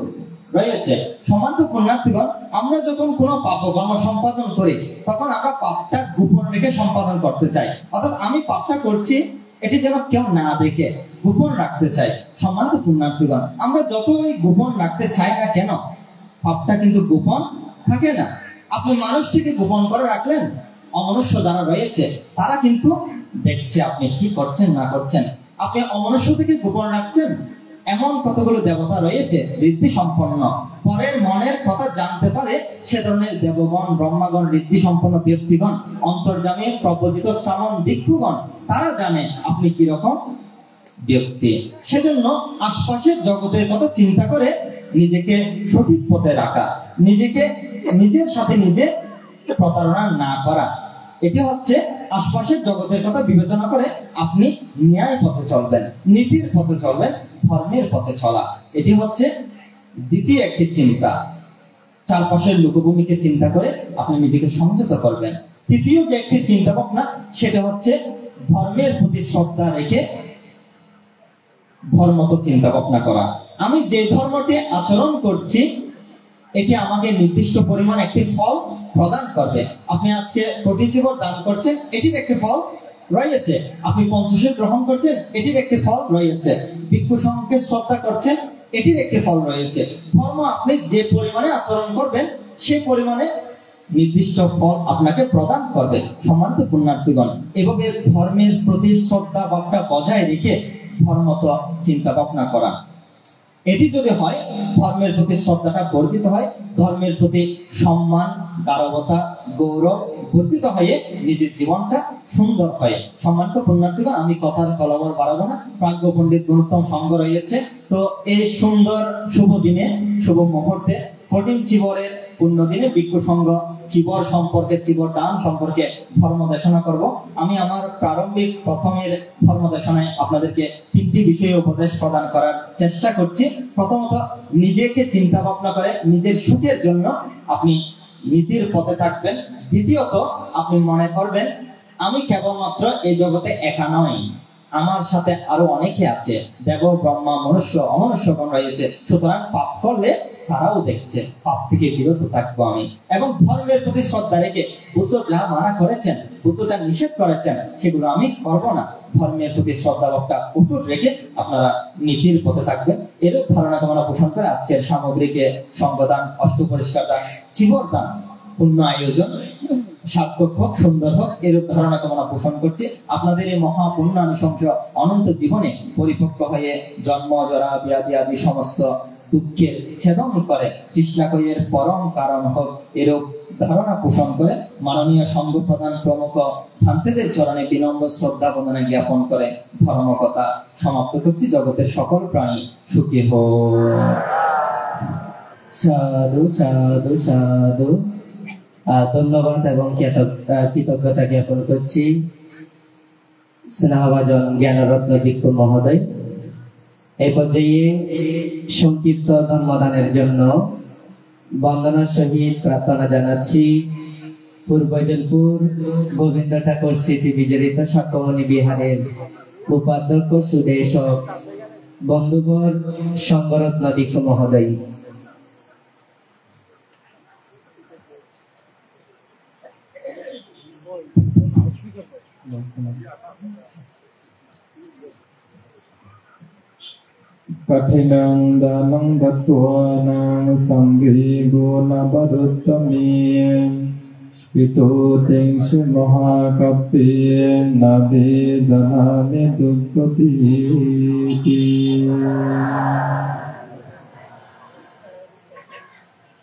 রয়েছে। সমান্ত পুণ্যার্থীগণ, আমরা যখন কোনো পাপকর্ম সম্পাদন করি, তখন আমরা পাপটা গোপন রেখে সম্পাদন করতে চাই। অর্থাৎ আমি পাপটা করছি, এটি যেন কেউ না দেখে গোপন রাখতে চাই। সমান্ত পুণ্যার্থীগণ, আমরা যতই গোপন রাখতে চাই না কেন, পাপটা কিন্তু গোপন থাকে না। আপনি মানুষ থেকে গোপন করে রাখলেন, অমনুষ্য যারা রয়েছে তারা কিন্তু দেখছে আপনি কি করছেন না করছেন। আপনি অমনুষ্য থেকে গোপন রাখছেন, এমন কতগুলো দেবতা রয়েছে ঋদ্ধি সম্পন্ন, পরের মনের কথা জানতে পারে সে ধরনের দেবগণ, ব্রহ্মাগণ, ঋদ্ধি সম্পন্ন ব্যক্তিগণ, অন্তর্যামী প্রবজিত শ্রাবণ ভিক্ষুগণ, তারা জানে আপনি কিরকম ব্যক্তি। সেজন্য আশপাশের জগতের কথা চিন্তা করে নিজেকে সঠিক পথে রাখা, নিজেকে নিজের সাথে নিজে প্রতারণা না করা, এটি হচ্ছে আশপাশের জগতের কথা বিবেচনা করে আপনি ন্যায় পথে চলবেন, নীতির পথে চলবেন, ধর্মের পথে চলা। এটি হচ্ছে দ্বিতীয় একটি চিন্তা। চারপাশের লোকভূমিকে চিন্তা করে আপনি নিজেকে সংযত করবেন। তৃতীয় যে একটি চিন্তা ভাবনা, সেটা হচ্ছে ধর্মের প্রতি শ্রদ্ধা রেখে ধর্মত চিন্তা ভাবনা করা। আমি যে ধর্মটি আচরণ করছি, এটি আমাকে নির্দিষ্ট পরিমাণ একটি ফল প্রদান করবে। আপনি আজকে কোটি জীবন দান করছেন, এটির একটি ফল রয়েছে। আপনি পঞ্চশীল গ্রহণ করছেন, এটির একটি ফল রয়েছে। ভিক্ষু সংঘকে শ্রদ্ধা করছেন, এটির একটি ফল রয়েছে। ধর্ম আপনি যে পরিমাণে আচরণ করবেন, সেই পরিমাণে নির্দিষ্ট ফল আপনাকে প্রদান করবে। সম্মানিত পুণ্যার্থীগণ, এভাবে ধর্মের প্রতি শ্রদ্ধা ভাবটা বজায় রেখে ধর্মত চিন্তা ভাবনা করা, এটি যদি হয়, ধর্মের প্রতি শ্রদ্ধাটা বর্ধিত হয়, ধর্মের প্রতি সম্মান, গারবতা, গৌরব বর্ধিত হয়ে নিজের জীবনটা সুন্দর হয়। সম্মানিত পুণ্যার্থীগণ, আমি কথার কলবর বাড়াবো না, প্রাজ্ঞ পণ্ডিত গুণোত্তম সংঘ রয়েছে। তো এই সুন্দর শুভ দিনে, শুভ মুহূর্তে, কঠিন চিবরের পুণ্য দিনে ভিক্ষু সংঘ চিবর সম্পর্কে, চিবর দান সম্পর্কে ধর্ম দেশনা করব। আমি আমার প্রারম্ভিক প্রথমের ধর্ম দেশনায় আপনাদেরকে 3টি বিষয়ে উপদেশ প্রদান করার চেষ্টা করছি। প্রথমত, নিজেকে চিন্তা ভাবনা করে নিজের সুখের জন্য আপনি নীতির পথে থাকবেন। দ্বিতীয়ত, আপনি মনে করবেন আমি কেবলমাত্র এই জগতে একা নই, আমার সাথে আরো অনেকে আছে, দেব, ব্রহ্মা, মনুষ্য, অমনুষ্যগণ রয়েছে। সুতরাং পাপ করলে তারাও দেখছে, পাপ থেকে বিরত থাকবো আমি। এবং ধর্মের প্রতি শ্রদ্ধা রেখে বুদ্ধ যা মানা করেছেন, বুদ্ধ যা নিষেধ করেছেন, সেগুলো আমি করবো না। ধর্মের প্রতি শ্রদ্ধা ভাবটা অটুট রেখে আপনারা নীতির পথে থাকবেন। এরূপ ধারণা কামনা পোষণ করে আজকের সামগ্রীকে সঙ্গদান, অষ্টপরিষ্কার দান, চিবর দান, পূর্ণ আয়োজন সার্থক হোক, সুন্দর হোক, এরূপ ধারণা কামনা পোষণ করছি। আপনাদের এই মহাপূর্ণ আনুষঙ্গ অনন্ত জীবনে পরিপক্ক হয়ে জন্ম, জরা, ব্যাধি আদি সমস্ত দুঃখের ছেদন করে তৃষ্ণাকয়ের পরম কারণ হোক, এরূপ ধারণা পোষণ করে মাননীয় সংঘ প্রধান প্রমুখ ভান্তেদের চরণে বিনম্র শ্রদ্ধা বন্দনা জ্ঞাপন করে ধর্মকথা সমাপ্ত করছি। জগতের সকল প্রাণী সুখী হোক। সাধু সাধু সাধু। ধন্যবাদ এবং কৃতজ্ঞতা জ্ঞাপন করছি স্নেহভাজন জ্ঞানরত্ন ভিক্ষু মহোদয়। এই পর্যায়ে সংক্ষিপ্ত ধর্মদানের জন্য বন্দনার সহিত প্রার্থনা জানাচ্ছি পূর্ব জলপুর গোবিন্দ ঠাকুর স্মৃতি বিজড়িত সাক্ষ্যমণি বিহারের উপাধ্যক্ষ সুদেশক বন্ধুবর সংঘরত্ন ভিক্ষু মহোদয়। कठिनं दानं दत्त्वानां संघे गुणवरुत्तमे पितोतिंसु महाकप्ये नभे जनामि दुःखपीति।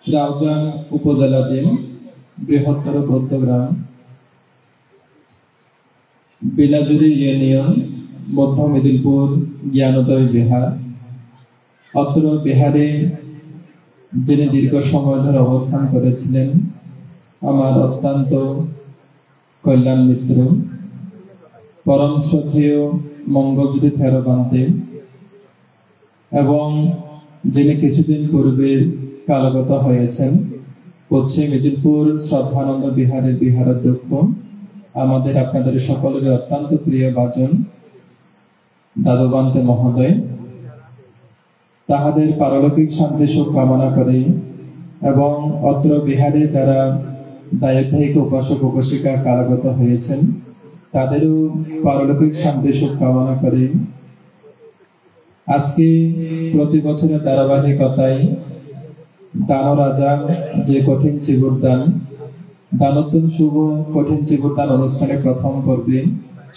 রাউজান উপজেলাধীন বৃহত্তর বৌদ্ধগ্রাম বিলাজুরি ইউনিয়ন মধ্য মেদিনীপুর জ্ঞানোদয় বিহার। অত্র বিহারে যিনি দীর্ঘ সময় ধরে অবস্থান করেছিলেন আমার অত্যন্ত কল্যাণ মিত্র পরম শ্রদ্ধেয় মঙ্গলজ্যোতি থেরবান্তে এবং যিনি কিছুদিন পূর্বে কালগত হয়েছেন পশ্চিম মেদিনীপুর শ্রদ্ধানন্দ বিহারের বিহারাধ্যক্ষ আমাদের আপনাদের সকলের অত্যন্ত প্রিয় ভাজন দাদুবান্তে মহোদয়, তাহাদের পারলৌকিক শান্তি সুখ কামনা করে এবং অত্র বিহারে যারা দায়িত্বিক উপাসক উপাসিকা কারাগত হয়েছেন তাদেরও পারলৌকিক শান্তি সুখ কামনা করে আজকে প্রতি বছরের ধারাবাহিকতায় দানরাজা যে কঠিন চিবুরদান দানোত্তম শুভ কঠিন চিবুরদান অনুষ্ঠানে প্রথম পর্বে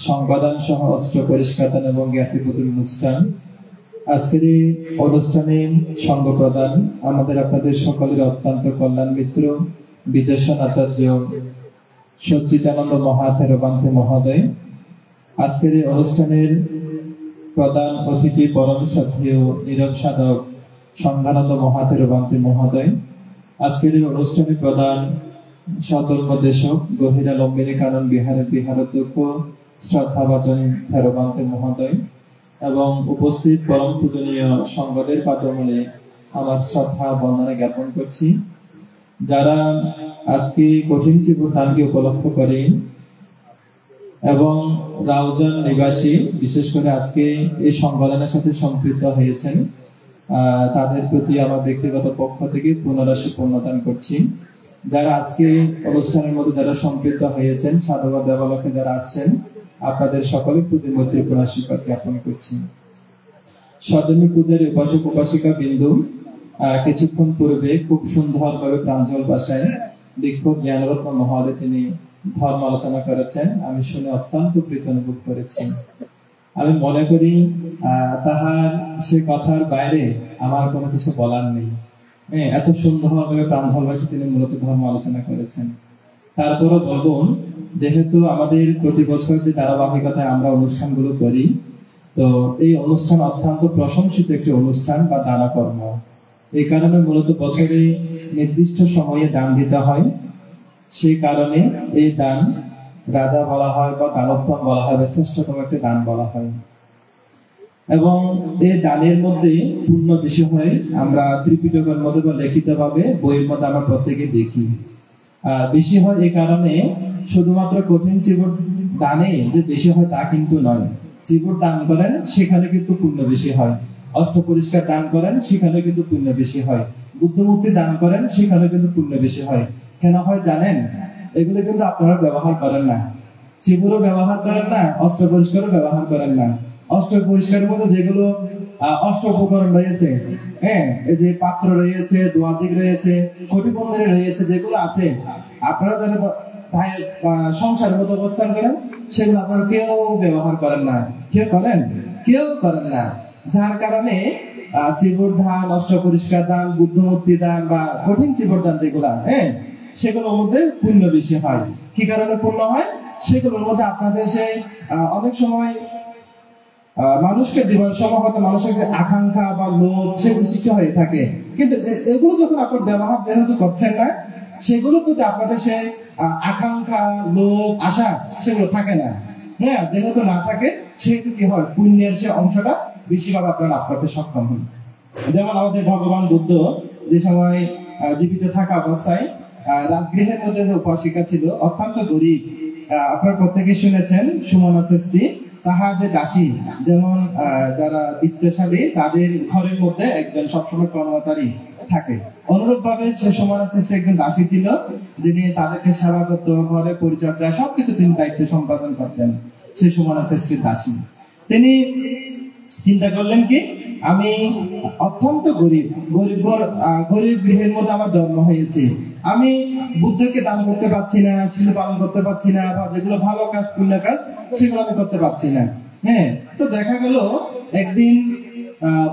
সংবাদান সহ অস্ত্র পরিষ্কার দান এবং জ্ঞাতিপতির অনুষ্ঠান। আজকের এই অনুষ্ঠানে সঙ্গ প্রদান আমাদের আপনাদের সকলের অত্যন্ত কল্যাণ মিত্র বিদেশন আচার্য সচ্চিদানন্দ মহাথেরবান্তে মহোদয়। আজকের এই অনুষ্ঠানের প্রধান অতিথি পরম শ্রদ্ধেয় নীরব সাধক সংঘানন্দ মহাথেরবান্তে মহোদয়। আজকের এই অনুষ্ঠানে প্রধান সদর্মদেশক গহিরা লম্বিনী কানন বিহারের বিহারাধ্যক্ষ শ্রদ্ধাভাজন থেরবান্তে মহোদয় এবং উপস্থিত পরম পূজনীয় সংঘদের পাদমূলে আমার শ্রদ্ধা বন্দনা জ্ঞাপন করছি। যারা আজকে কঠিন চিবুরদানকে উপলক্ষ করে এবং রাউজান নিবাসী বিশেষ করে আজকে এই সংগঠনের সাথে সম্পৃক্ত হয়েছেন তাদের প্রতি আমার ব্যক্তিগত পক্ষ থেকে পুনরাশি পূর্ণদান করছি। যারা আজকে অনুষ্ঠানের মধ্যে যারা সম্পৃক্ত হয়েছেন সাধুবাদ দেবালকে যারা আসছেন আপনাদের সকলের প্রতি মৈত্রীপূর্ণ আশীর্বাদ জ্ঞাপন করছি। সদনী পূজার উপাসক উপাসিকা বিন্দু কিছুক্ষণ পূর্বে খুব সুন্দরভাবে প্রাঞ্জল ভাষায় দীক্ষু জ্ঞানরত্ন মহোদয় তিনি ধর্ম আলোচনা করেছেন। আমি শুনে অত্যন্ত প্রীতি অনুভব করেছি। আমি মনে করি তাহার সে কথার বাইরে আমার কোনো কিছু বলার নেই। এত সুন্দরভাবে প্রাঞ্জল ভাষায় তিনি মূলত ধর্ম আলোচনা করেছেন। তারপরও বলবো যেহেতু আমাদের প্রতি বছর যে ধারাবাহিকতায় আমরা অনুষ্ঠানগুলো করি তো এই অনুষ্ঠান অত্যন্ত প্রশংসিত একটি অনুষ্ঠান বা দানা কর্ম। এই কারণে মূলত বছরে নির্দিষ্ট সময়ে দান দিতে হয়। সেই কারণে এই দান রাজা বলা হয় বা দানোত্তম বলা হয়, শ্রেষ্ঠতম একটি দান বলা হয়। এবং এই দানের মধ্যে পূর্ণ বিষয় আমরা ত্রিপিটকের মধ্যে বা লিখিত ভাবে বইয়ের মধ্যে আমরা প্রত্যেকে দেখি। বেশি হয় এই কারণে শুধুমাত্র কঠিন চিবুর দানে যে বেশি হয় তা কিন্তু নয়। চিবুর দান করেন সেখানে কিন্তু পুণ্য বেশি হয়, অষ্ট পরিষ্কার দান করেন সেখানে কিন্তু পুণ্য বেশি হয়, বুদ্ধমূর্তি দান করেন সেখানে কিন্তু পুণ্য বেশি হয়। কেন হয় জানেন? এগুলো কিন্তু আপনারা ব্যবহার করেন না, চিবুরও ব্যবহার করেন না, অষ্ট পরিষ্কারও ব্যবহার করেন না। অষ্ট পরিষ্কারের মধ্যে যেগুলো অষ্ট উপকরণ রয়েছে, এই যে পাত্র রয়েছে, দোয়াদিক রয়েছে, কটিবন্ধনে রয়েছে, যেগুলো আছে আপনারা যারা সংসারের মতো অবস্থান করেন সেগুলো আপনারা কেউ ব্যবহার করেন না। কেউ করেন? কেউ করেন না। যার কারণে চিবুর দান, অষ্ট পরিষ্কার দান, বুদ্ধমূর্তি দান বা কঠিন চিবুর দান যেগুলা সেগুলোর মধ্যে পুণ্য বেশি হয়। কি কারণে পুণ্য হয়? সেগুলোর মধ্যে আপনাদের সে অনেক সময় মানুষকে দিবার সময় হয়তো মানুষের আকাঙ্ক্ষা বা লোভ সেগুলো সৃষ্টি হয়ে থাকে, কিন্তু এগুলো যখন আপনার ব্যবহার যেহেতু করছেন না সেগুলোর প্রতি আপনাদের সে আকাঙ্ক্ষা, লোভ, আশা সেগুলো থাকে না। হ্যাঁ, যেহেতু না থাকে সেহেতু কি হয়, পুণ্যের সে অংশটা বেশিরভাগ আপনারা লাভ করতে সক্ষম হন। যেমন আমাদের ভগবান বুদ্ধ যে সময় জীবিত থাকা অবস্থায় রাজগৃহের মধ্যে যে উপাসিকা ছিল, অত্যন্ত গরিব। আপনারা প্রত্যেকে শুনেছেন সুমনা সৃষ্টি, তাহার যে দাসী, যেমন যারা বিত্তশালী তাদের ঘরের মধ্যে একজন সবসময় কর্মচারী থাকে, অনুরূপ ভাবে সে সুমনা সৃষ্টি একজন দাসী ছিল, যিনি তাদেরকে সেবা করত, ঘরে পরিচর্যা সবকিছু তিনি দায়িত্ব সম্পাদন করতেন। সেই সুমনা সৃষ্টির দাসী তিনি চিন্তা করলেন কি, আমি অত্যন্ত গরিব গৃহের মধ্যে আমার জন্ম হয়েছে, আমি বুদ্ধকে দান করতে পারছি না, শিশু পালন করতে পারছি না, বা যেগুলো ভালো কাজ, পুণ্য কাজ সেগুলো আমি করতে পারছি না। হ্যাঁ, তো দেখা গেল একদিন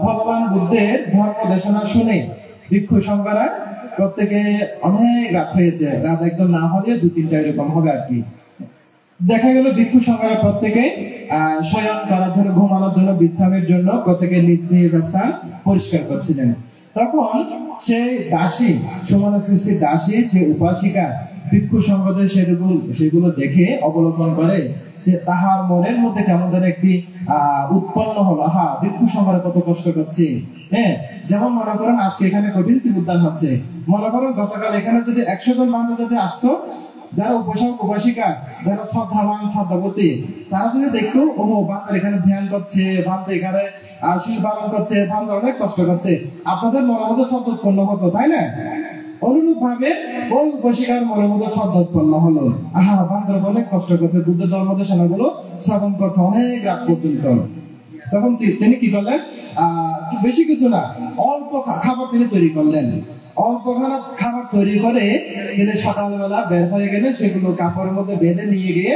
ভগবান বুদ্ধের ধর্ম দেশনা শুনে ভিক্ষু সংঘরা প্রত্যেকে অনেক রাত হয়েছে, রাত একদম না হলে 2-3টা এরকম হবে আর কি। দেখা গেল ভিক্ষু সংঘরা প্রত্যেকে শয়ন করার জন্য, ঘুমানোর জন্য, বিশ্রামের জন্য প্রত্যেকে নিজ নিজ স্থান পরিষ্কার করছিলেন। তখন সেই দাসী, সুমনা সৃষ্টির দাসী, সে উপাসিকা ভিক্ষু সংঘদের সেগুলো দেখে অবলোকন করে যে তাহার মনের মধ্যে কেমন ধরে একটি উৎপন্ন হলো, ভিক্ষু সংঘরা কত কষ্ট করছে। হ্যাঁ, যেমন মনে করেন আজকে এখানে কঠিন উদ্যান হচ্ছে, মনে করেন গতকাল এখানে যদি 100 জন মানুষ যদি আসতো, যারা উপাসক উপাসিকা, যারা শ্রদ্ধাবান শ্রদ্ধাবতী, তারা যদি দেখতো ও বান্ধব এখানে ধ্যান করছে, বান্ধব এখানে শিশু পালন করছে, বান্ধব অনেক কষ্ট করছে, আপনাদের মনের মধ্যে শ্রদ্ধা উৎপন্ন হতো, তাই না? অনুরূপ ভাবে ওই উপাসিকার মনের মধ্যে শ্রদ্ধা উৎপন্ন হলো, বান্ধব অনেক কষ্ট করছে, বুদ্ধ ধর্ম দেশনাগুলো শ্রবণ করছে অনেক রাত পর্যন্ত। তখন তিনি কি করলেন, বেশি কিছু না, অল্প খাবার তিনি তৈরি করলেন। অল্প খাবার তৈরি করে তিনি সকালবেলা বের হয়ে গেলেন, সেগুলো কাপড়ের মধ্যে বেঁধে নিয়ে গিয়ে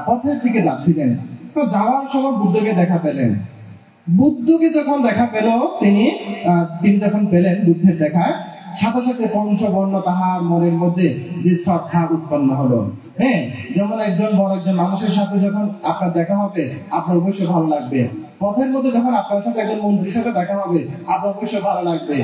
পথের দিকে যাচ্ছিলেন। তো যাওয়ার সময় বুদ্ধকে দেখা পেলেন। বুদ্ধকে যখন দেখা পেল, তিনি যখন পেলেন বুদ্ধের দেখা, সাথে সাথে পঞ্চবর্ণ তাহার মনের মধ্যে যে শ্রদ্ধা উৎপন্ন হলো। হ্যাঁ, যেমন একজন বড় একজন মানুষের সাথে যখন আপনার দেখা হবে, আপনার অবশ্যই ভালো লাগবে। পথের মধ্যে যখন আপনার সাথে একজন মন্ত্রীর সাথে দেখা হবে, আপনার অবশ্যই ভালো লাগবে।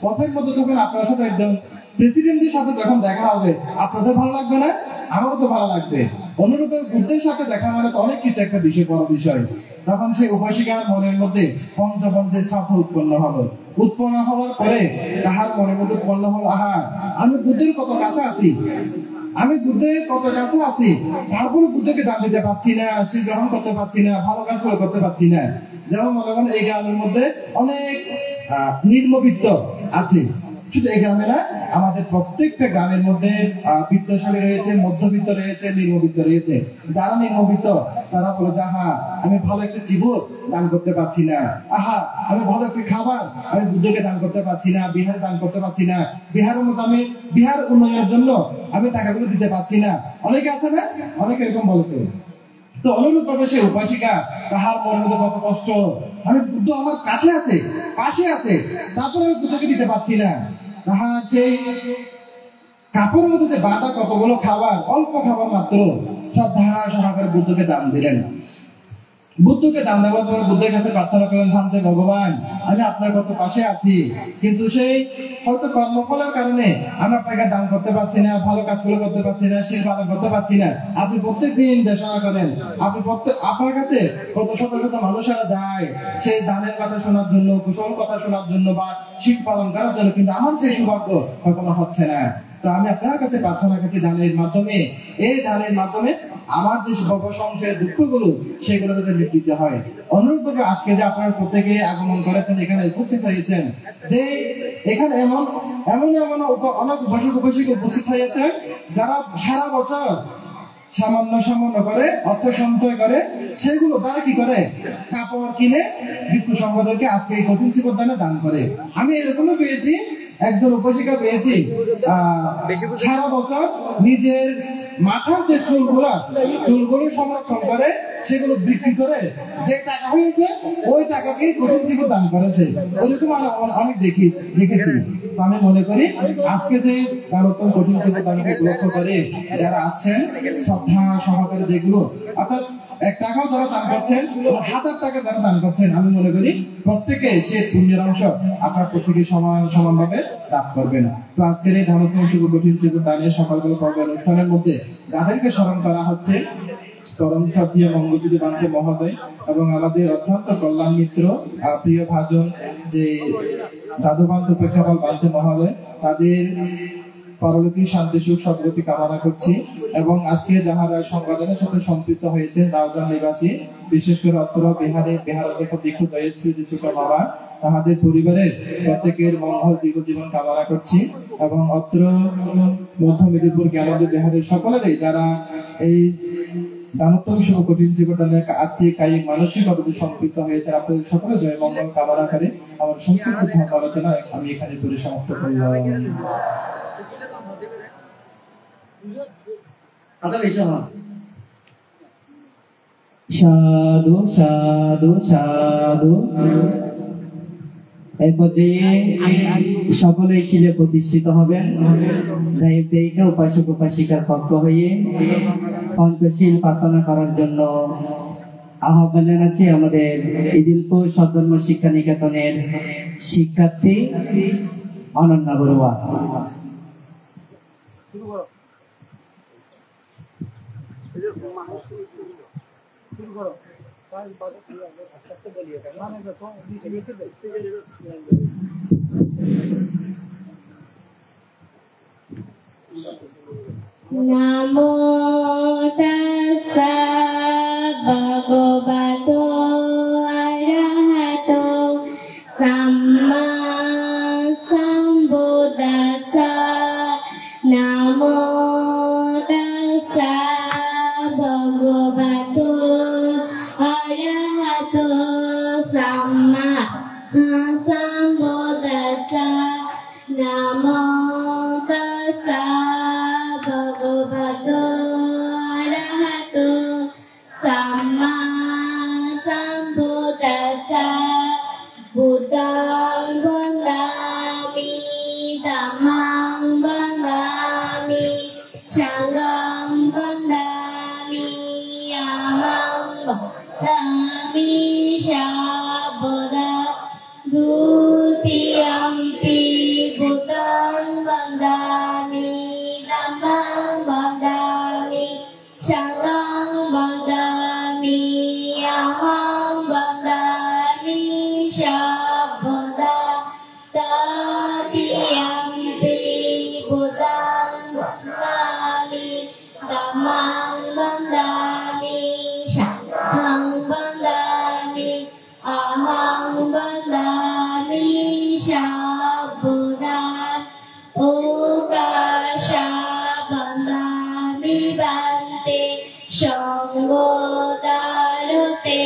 পথের মধ্যে যখন আপনার সাথে একজন প্রেসিডেন্টের সাথে যখন দেখা হবে, আপনাদের ভালো লাগবে না? আমারও তো ভালো লাগবে। অনুরূপে বুদ্ধের সাথে দেখা মানে অনেক কিছু একটা বিষয়, বড় বিষয়। তখন সেই উপাসিকার মনের মধ্যে পঞ্চবন্ধের শ্রদ্ধা উৎপন্ন হলো। উৎপন্ন হওয়ার পরে তাহার মনের মধ্যে উৎপন্ন হলো, আমি বুদ্ধের কত কাছে আছি, তারপরে বুদ্ধকে দান দিতে পারছি না, সে গ্রহণ করতে পারছি না, ভালো কাজ করতে পারছি না। যেমন মনে করেন এই গ্রামের মধ্যে অনেক নিম্নবিত্ত আছে, শুধু এই গ্রামে না, আমাদের প্রত্যেকটা গ্রামের মধ্যে বিত্তশালী রয়েছে, মধ্যবিত্ত রয়েছে, নিম্নবিত্ত রয়েছে। যারা নিম্নবিত্ত তারা বলে যে আমি ভালো একটা জীবন দান করতে পারছি না, আমি ভালো একটা খাবার আমি বুদ্ধকে দান করতে পারছি না, বিহারে দান করতে পারছি না, বিহারের মধ্যে আমি বিহার উন্নয়নের জন্য আমি টাকাগুলো দিতে পারছি না। অনেকে আছে না, অনেকে এরকম বলতো। তো অনুরূপ ভাবে সে উপাসিকা, তাহার মনের মধ্যে কত কষ্ট, আমি বুদ্ধ আমার কাছে আছে, পাশে আছে, তারপরে আমি বুদ্ধকে দিতে পারছি না। তাহার সেই কাপড়ের মধ্যে যে বাঁধা কতগুলো খাবার, অল্প খাবার মাত্র, শ্রদ্ধা সহকারে বুদ্ধকে দান দিলেন। বুদ্ধকে দান দেওয়ার পর বুদ্ধের কাছে প্রার্থনা করলেন, ভগবান আমি আপনার কত পাশে আছি, কিন্তু সেই হয়তো কর্মফলের কারণে আমি আপনাকে দান করতে পারছি না, ভালো কাজগুলো করতে পারছি না, শিল্প পালন করতে পারছি না। আপনি প্রত্যেক দিন দেশনা করেন, আপনার কাছে কত শত শত মানুষেরা যায় সেই দানের কথা শোনার জন্য, কুশল কথা শোনার জন্য, বা শিল্প পালন করার জন্য, কিন্তু আমার সেই সৌভাগ্য কখনো হচ্ছে না। তো আমি আপনার কাছে প্রার্থনা করছি, দানের মাধ্যমে, এই দানের মাধ্যমে আমার যে সংসারের দুঃখগুলো সেগুলো যাতে মিটিতে হয়। অনুরূপভাবে আজকে যে আপনারা প্রত্যেকে আগমন করেছেন, এখানে উপস্থিত হয়েছেন, যে এখানে এমন অনেক উপাসক উপাসিক উপস্থিত হয়েছেন, যারা সারা বছর সামান্য করে অর্থ সঞ্চয় করে, সেগুলো তারা কি করে, কাপড় কিনে ভিক্ষু সংঘদেরকে আজকে এই কঠিন জীবনদানে দান করে। আমি এরকমও পেয়েছি, একজন উপাসিকা পেয়েছি, সারা বছর নিজের মাথার যে চুলগুলো সংরক্ষণ করে, সেগুলো বিক্রি করে যে টাকা হয়েছে ওই টাকাকে কঠিন জীবন দান করেছে। ওইরকম অনেক দেখেছি। আমি মনে করি আজকে যে নতুন কঠিন জীবন দানকে লক্ষ্য করে যারা আসছেন, শ্রদ্ধা সহকারে যেগুলো অর্থাৎ 1 টাকাও যারা দান করছেন, 1000 টাকা যারা দান করছেন, আমি মনে করি প্রত্যেকে সে পুণ্যের অংশ আপনার প্রত্যেকে সমানভাবে লাভ করবেন। তো আজকের এই দানোত্তম শুভ কঠিন জীবন দানের সকালবেলা পর্ব অনুষ্ঠানের মধ্যে যাদেরকে স্মরণ করা হচ্ছে, পরম শ্রদ্ধেয় মঙ্গলজ্যোতি বান্তে মহোদয় এবং আমাদের অত্যন্ত কল্যাণ মিত্র প্রিয় ভাজন যে দাদুবান্ত প্রেক্ষাপল বান্তে মহোদয়, তাদের পারলৌকিক শান্তি সুখ সদ্গতি কামনা করছি। এবং আজকে যাহারা সংবাদনের সাথে সম্পৃক্ত হয়েছেন রাউজান নিবাসী, বিশেষ করে অত্র বিহারাধ্যক্ষ দীক্ষু জয়শ্রী ছোট বাবা, তাহাদের পরিবারের প্রত্যেকের মঙ্গল দীর্ঘ জীবন কামনা করছি। এবং অত্র মধ্য মেদিনীপুর জ্ঞানদী বিহারের সকলেরই যারা এই দানোত্তম শুভ কঠিন জীবন দানের আত্মিক কায়িক মানসিকভাবে সম্পৃক্ত হয়েছে, আপনাদের সকলে জয় মঙ্গল কামনা করে আমার সংক্ষিপ্ত ধর্ম আলোচনা আমি এখানে পরিসমাপ্ত করলাম। সাধু সাধু সাধু। এই পর্যায়ে সকলেই শিলে প্রতিষ্ঠিত হবেন। দেবদেবীকে উপাসক উপাসিকার পক্ষ হয়ে পঞ্চশীল প্রার্থনা করার জন্য আহ্বান জানাচ্ছি আমাদের ইদিলপুর সদ্ধর্ম শিক্ষা নিকেতনের শিক্ষার্থী Ananya Barua. Namo tassa bhagavato arahato samma sambuddhassa. Namo tassa bhagavato arahato samma sambuddhassa. Namo tassa bhagavato arahato samma sambuddhassa. Buddhang vandami, dhammang vandami, sanghang vandami, aham vandami, sabda dutiyampi. Buddhang vandami, dhammang vandami, sanghang vandami, aham vandami, sabda tatiyampi. Buddhang vandami, dhammang vandami, sanghang vandami, aham vandami, sabda ukasha bandami bante sangho darute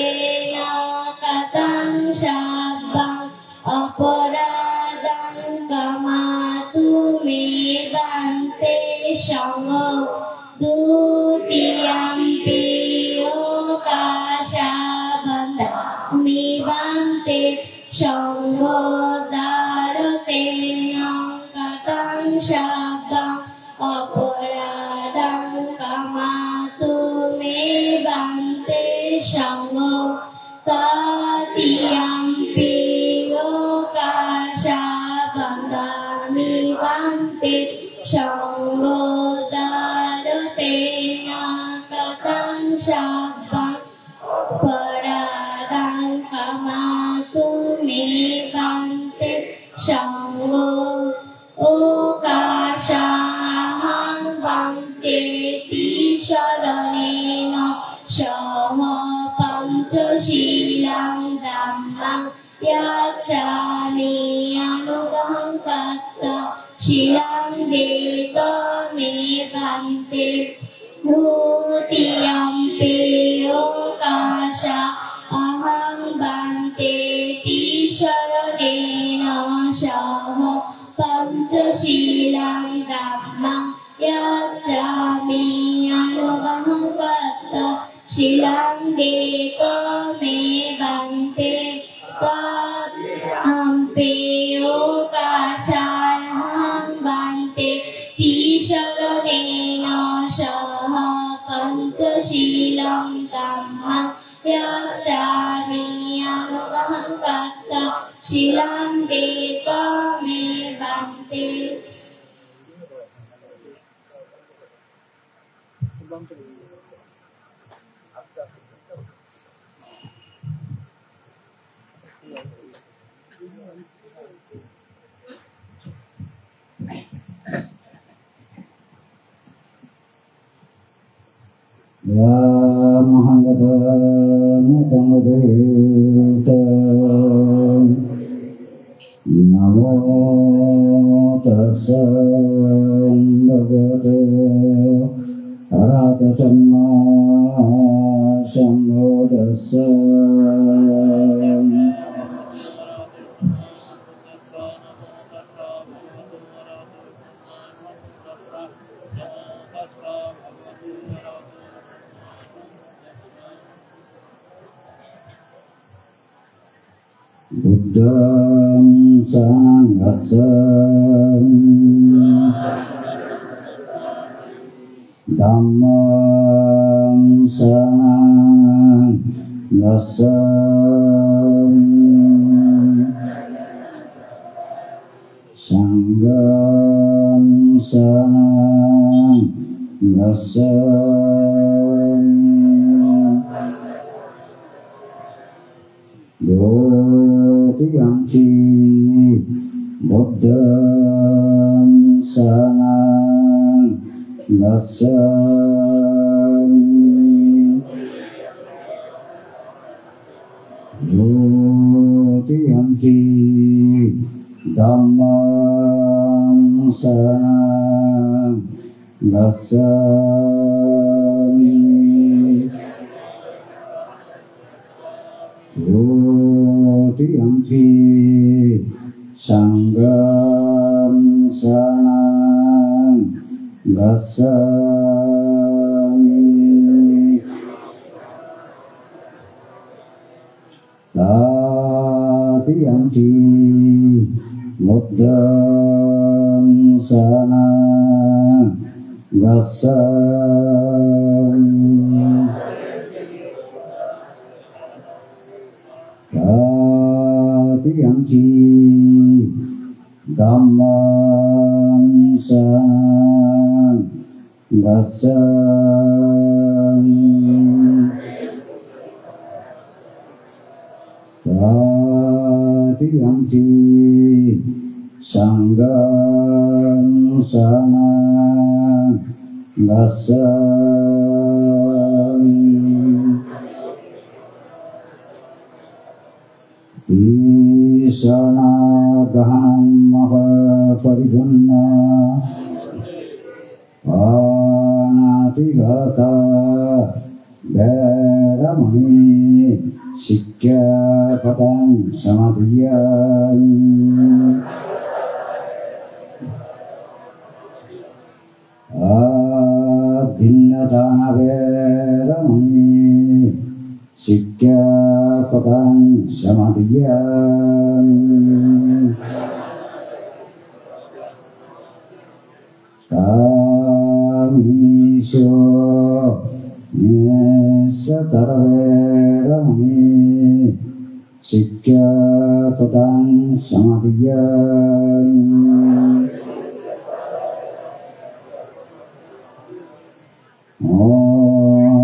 nakatang sabang aparadang kamatu me bante sangho dutiyampi. Ukasha bandami bante sangho darute nakatang sabang aparadang kamatu me bante sangho tatiyampi. Ukasha bandami bante sangho darute nakatang sabang aparadang kamatu me bante sangho. Ukasahang bante tisharanena saha panchasilang dhammang yacchami anugahang katta silang deta me bante dutiyampi. Ukasahang bante tisharanena saha panchasilang dhammang yacchami anugahang katta silang deta me bante tatiyampi. Ukasahang bante tisharanena saha panchasilang dhammang Shilante kame bante. Ya Mahagadana Tamadeta Namo Tassa Bhagavate Arahato Samma Sambuddhassa. Buddham Sanghasam Dhammam Sanghasam Sangham Sanghasam Dutiyampi Buddham Sanghasami Dutiyampi Dhammam Sanghasami Dutiyampi Sangham Sanghasami Tatiyampi Buddham Sanghasami Tatiyampi Dhammam Sanghasami Tatiyampi Sangham Sanghasami Tisana Gahanam Mahaparidhanna Panatigata Veramani Sikkhapadam Samadhiyami Adhinnatana Veramani Sikkhapadam Samadhiyami Kamiso Sarveramani Sikkhapadam Samadhiyami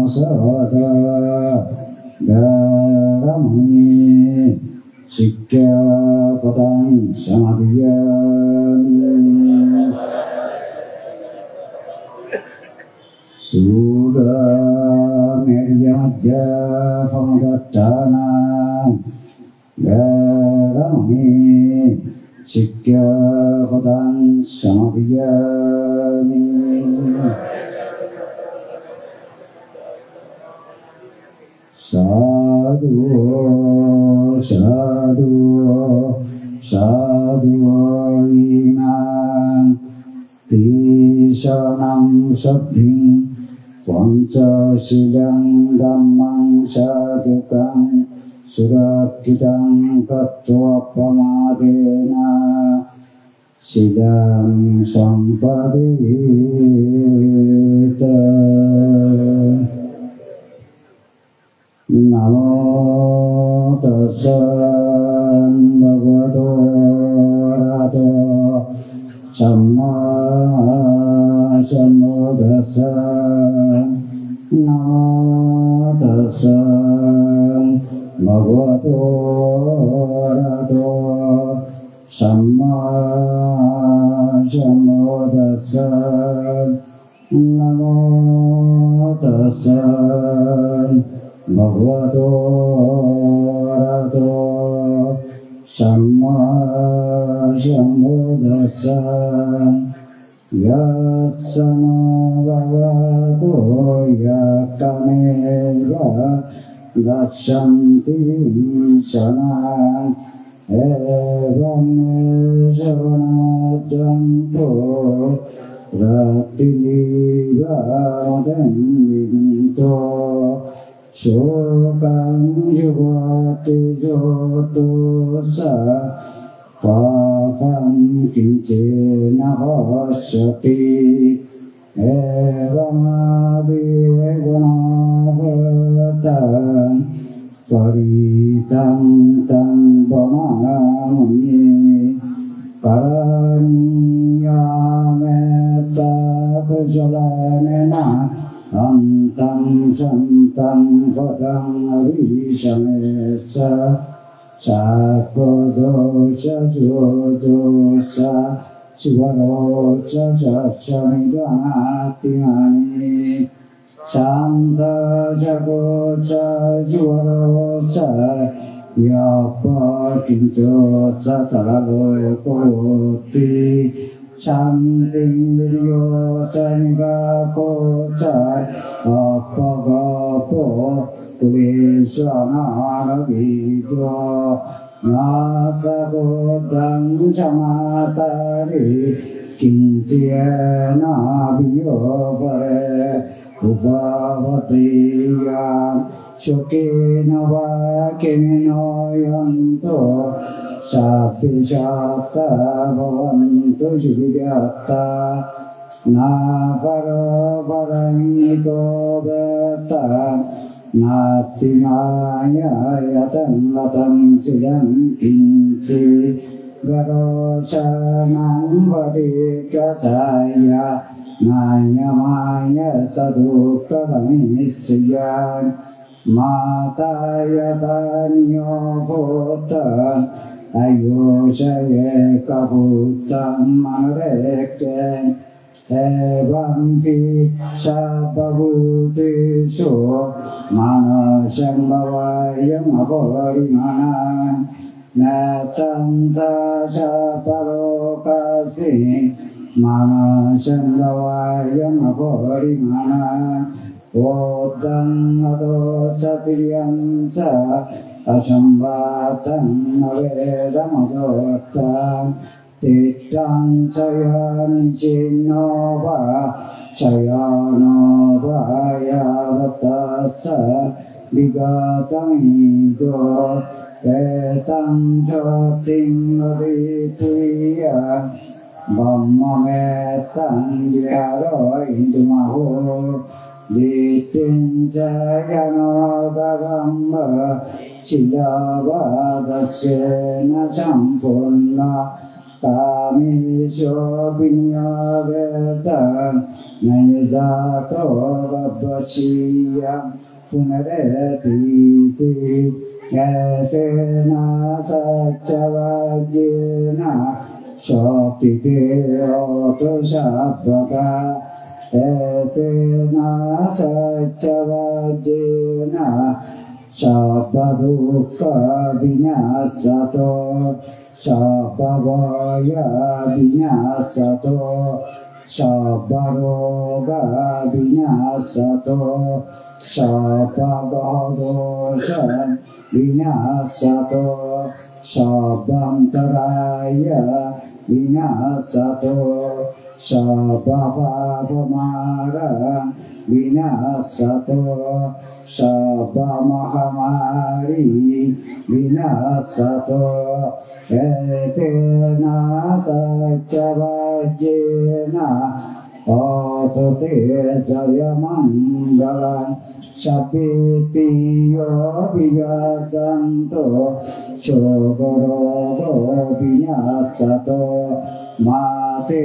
Osavada Dharamani Sikkhapadam Samadhiyami Suda Meryamajja Pamadattana Dharamani Sikkhapadam Samadhiyami Sadhu Sadhu Sadhu Imam Tisanam Saddhim Panca Siddham Dhammam Sadhukam Surakhitam Kattva Pamadena Siddham Sampadita Namo Tassa Bhagavate tassa namo tassa bhagavato arahato samma sambuddhassa namo tassa bhagavato arahato samma sambuddhassa yassana bhagavato yakameva dakshanti sana evam savanajanto ratilivadanto shokam yuvati jotosa papam kincena hosyati evam adigunavatan paritam tam pamamuni karanyameta pujalanena antam santam padam avishamesa sakodosa jodosa sivarosa sasamidanatiyani santa jagosa jivarosa yapa kincosa saraloyakoti santing viryosa nikakosa apagapo tuliswananavijo nasagodang samasari kinciena viyogare upavatiyan shokena vakeno yanto sapisata bhavantu juvidyatta navara varanito beta nati maya yatan latam sidam kinci garosanam vadikasaya naya maya sadukkaramisyan mata yatanyo bhutan ayosaya kabutam manureken evam ki sabhabutisho manasam bhavayam aparimanan natam sasa parokasi manasam bhavayam aparimanan odam adosatiriyam sa asambhatam navedamasotam Tittang sayan cinova sayanova yavatasa vigatang ido petang joting adituya bhammametang yaro indumaho ditin sayano bagamba silavadaksena sampurna Kamisho vinyagatan nayajato vabbachiyam punaretiti yatena sachavajena shopite oto shabbaka yatena sachavajena shabbadukka vinyasato Sabhavaya vinyasato Sabharoga vinyasato Sabhavadosha vinyasato Sabhamtaraya vinyasato Sabhavavamara vinyasato Sabhamahamari vinyasato Etena sachavajena Otote jaya manggalan Sabitiyo biyajanto Sogorogo binyasato Mate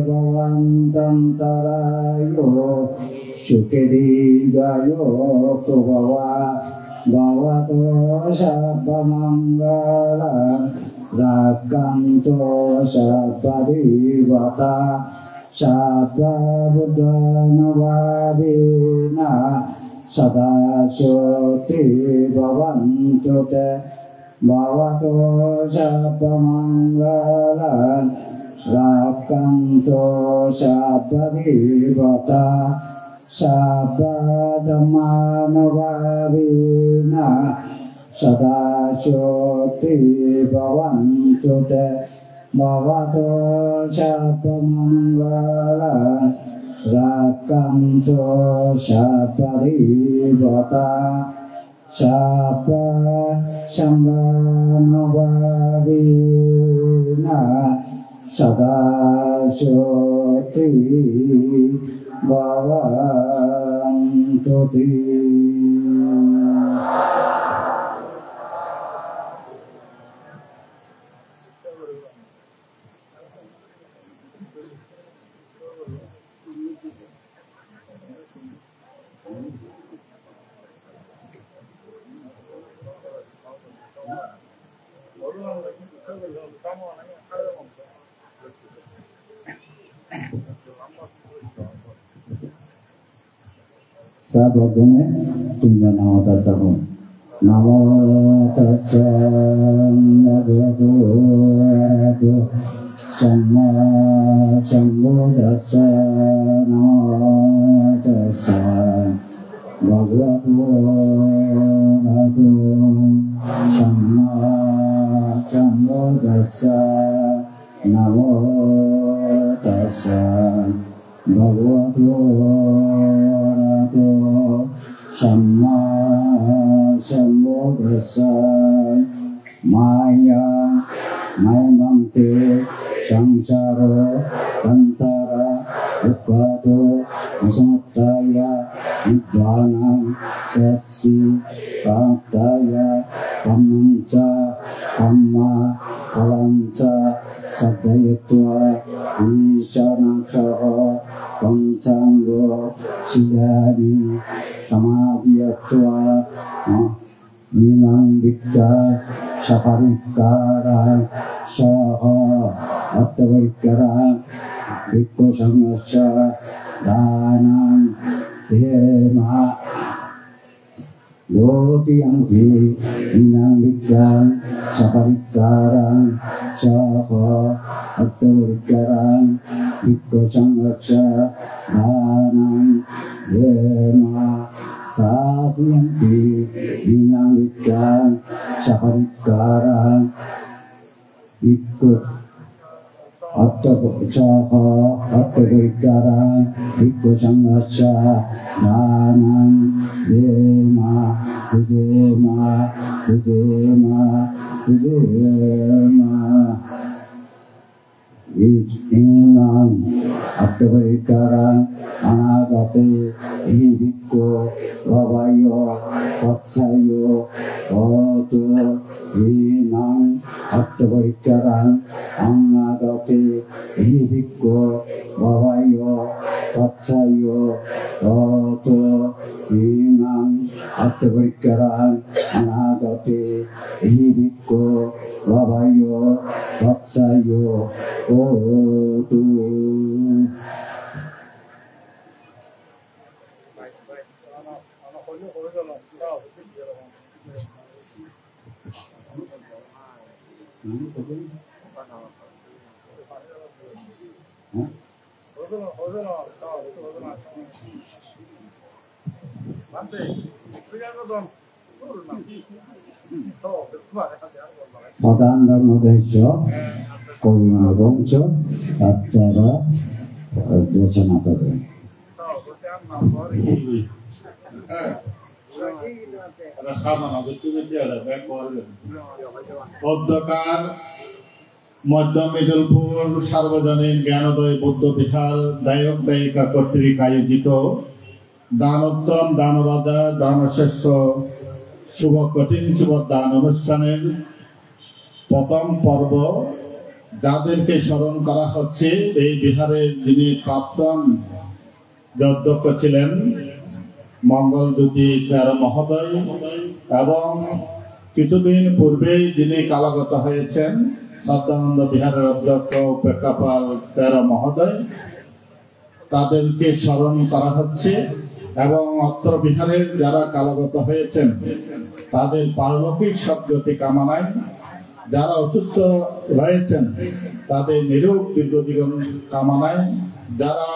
bawantantarayo Sukedigayo kubawa Bhavato sabba manggalan Rakanto sabbarivata Sabba buddhanavadina Sada soti bhavantu te Bhavato sabba manggalan Rakanto sabbarivata Sabba dhammanavadina Sada soti bhavantu te Bhavato sabba manggalan Rakanto sabbarivata Sabba sanghanavadina Sada soti bhavantu te. Sabagune tinggal nama tatsamu. Namo tatsa bhagavato arahato samma sambuddhassa. Namo tatsa bhagavato arahato samma sambuddhassa. Namo tatsa bhagavato Samma sambuddhassa. Maya maimante samsara tantara upato asattaya nibbana sassi pattaya kammanca kamma kalanca saddayatva ishanaksaha kamsanggo sidari samadhiyatva Nimang Bikka Saparikara Saha Attavarikara Bikko Samasa Danang Dema Yoti Angki Nimang Bikka Saparikara Saha Attavarikara Bikko Samasa Danang Dema Satiyanti dinamika saparikara ikut attavarikara ikut samasa danang dema dema Inam attavarikara anagate hibikko vavayo vatsayo otu. Inam attavarikara anagate hibikko vavayo vatsayo otu. Inam attavarikara anagate hibikko vavayo vatsayo otu. Padanda Madhya Koruna Gongcha Attara Dachana Pada পদ্মকার মধ্য মিদলপুর সার্বজনীন জ্ঞানোদয় বৌদ্ধ বিহার দায়ক দায়িকা কর্তৃক আয়োজিত দানোত্তম দানরাজা দানশ্রেষ্ঠ শুভ কঠিন শুভ দান অনুষ্ঠানের প্রথম পর্ব যাদেরকে স্মরণ করা হচ্ছে এই বিহারের যিনি প্রাক্তন অধ্যক্ষ ছিলেন মঙ্গলজ্যোতি তেরো মহোদয় এবং কিছুদিন পূর্বেই যিনি কালাগত হয়েছেন সত্যানন্দ বিহারের অধ্যক্ষ উপেক্ষাপাল তেরো মহোদয়, তাদেরকে স্মরণ করা হচ্ছে এবং অত্র বিহারের যারা কালাগত হয়েছেন তাদের পারলৌকিক সদ্গতি কামনায়, যারা অসুস্থ রয়েছেন তাদের নিরোগ দীর্ঘজীবন কামনায়, যারা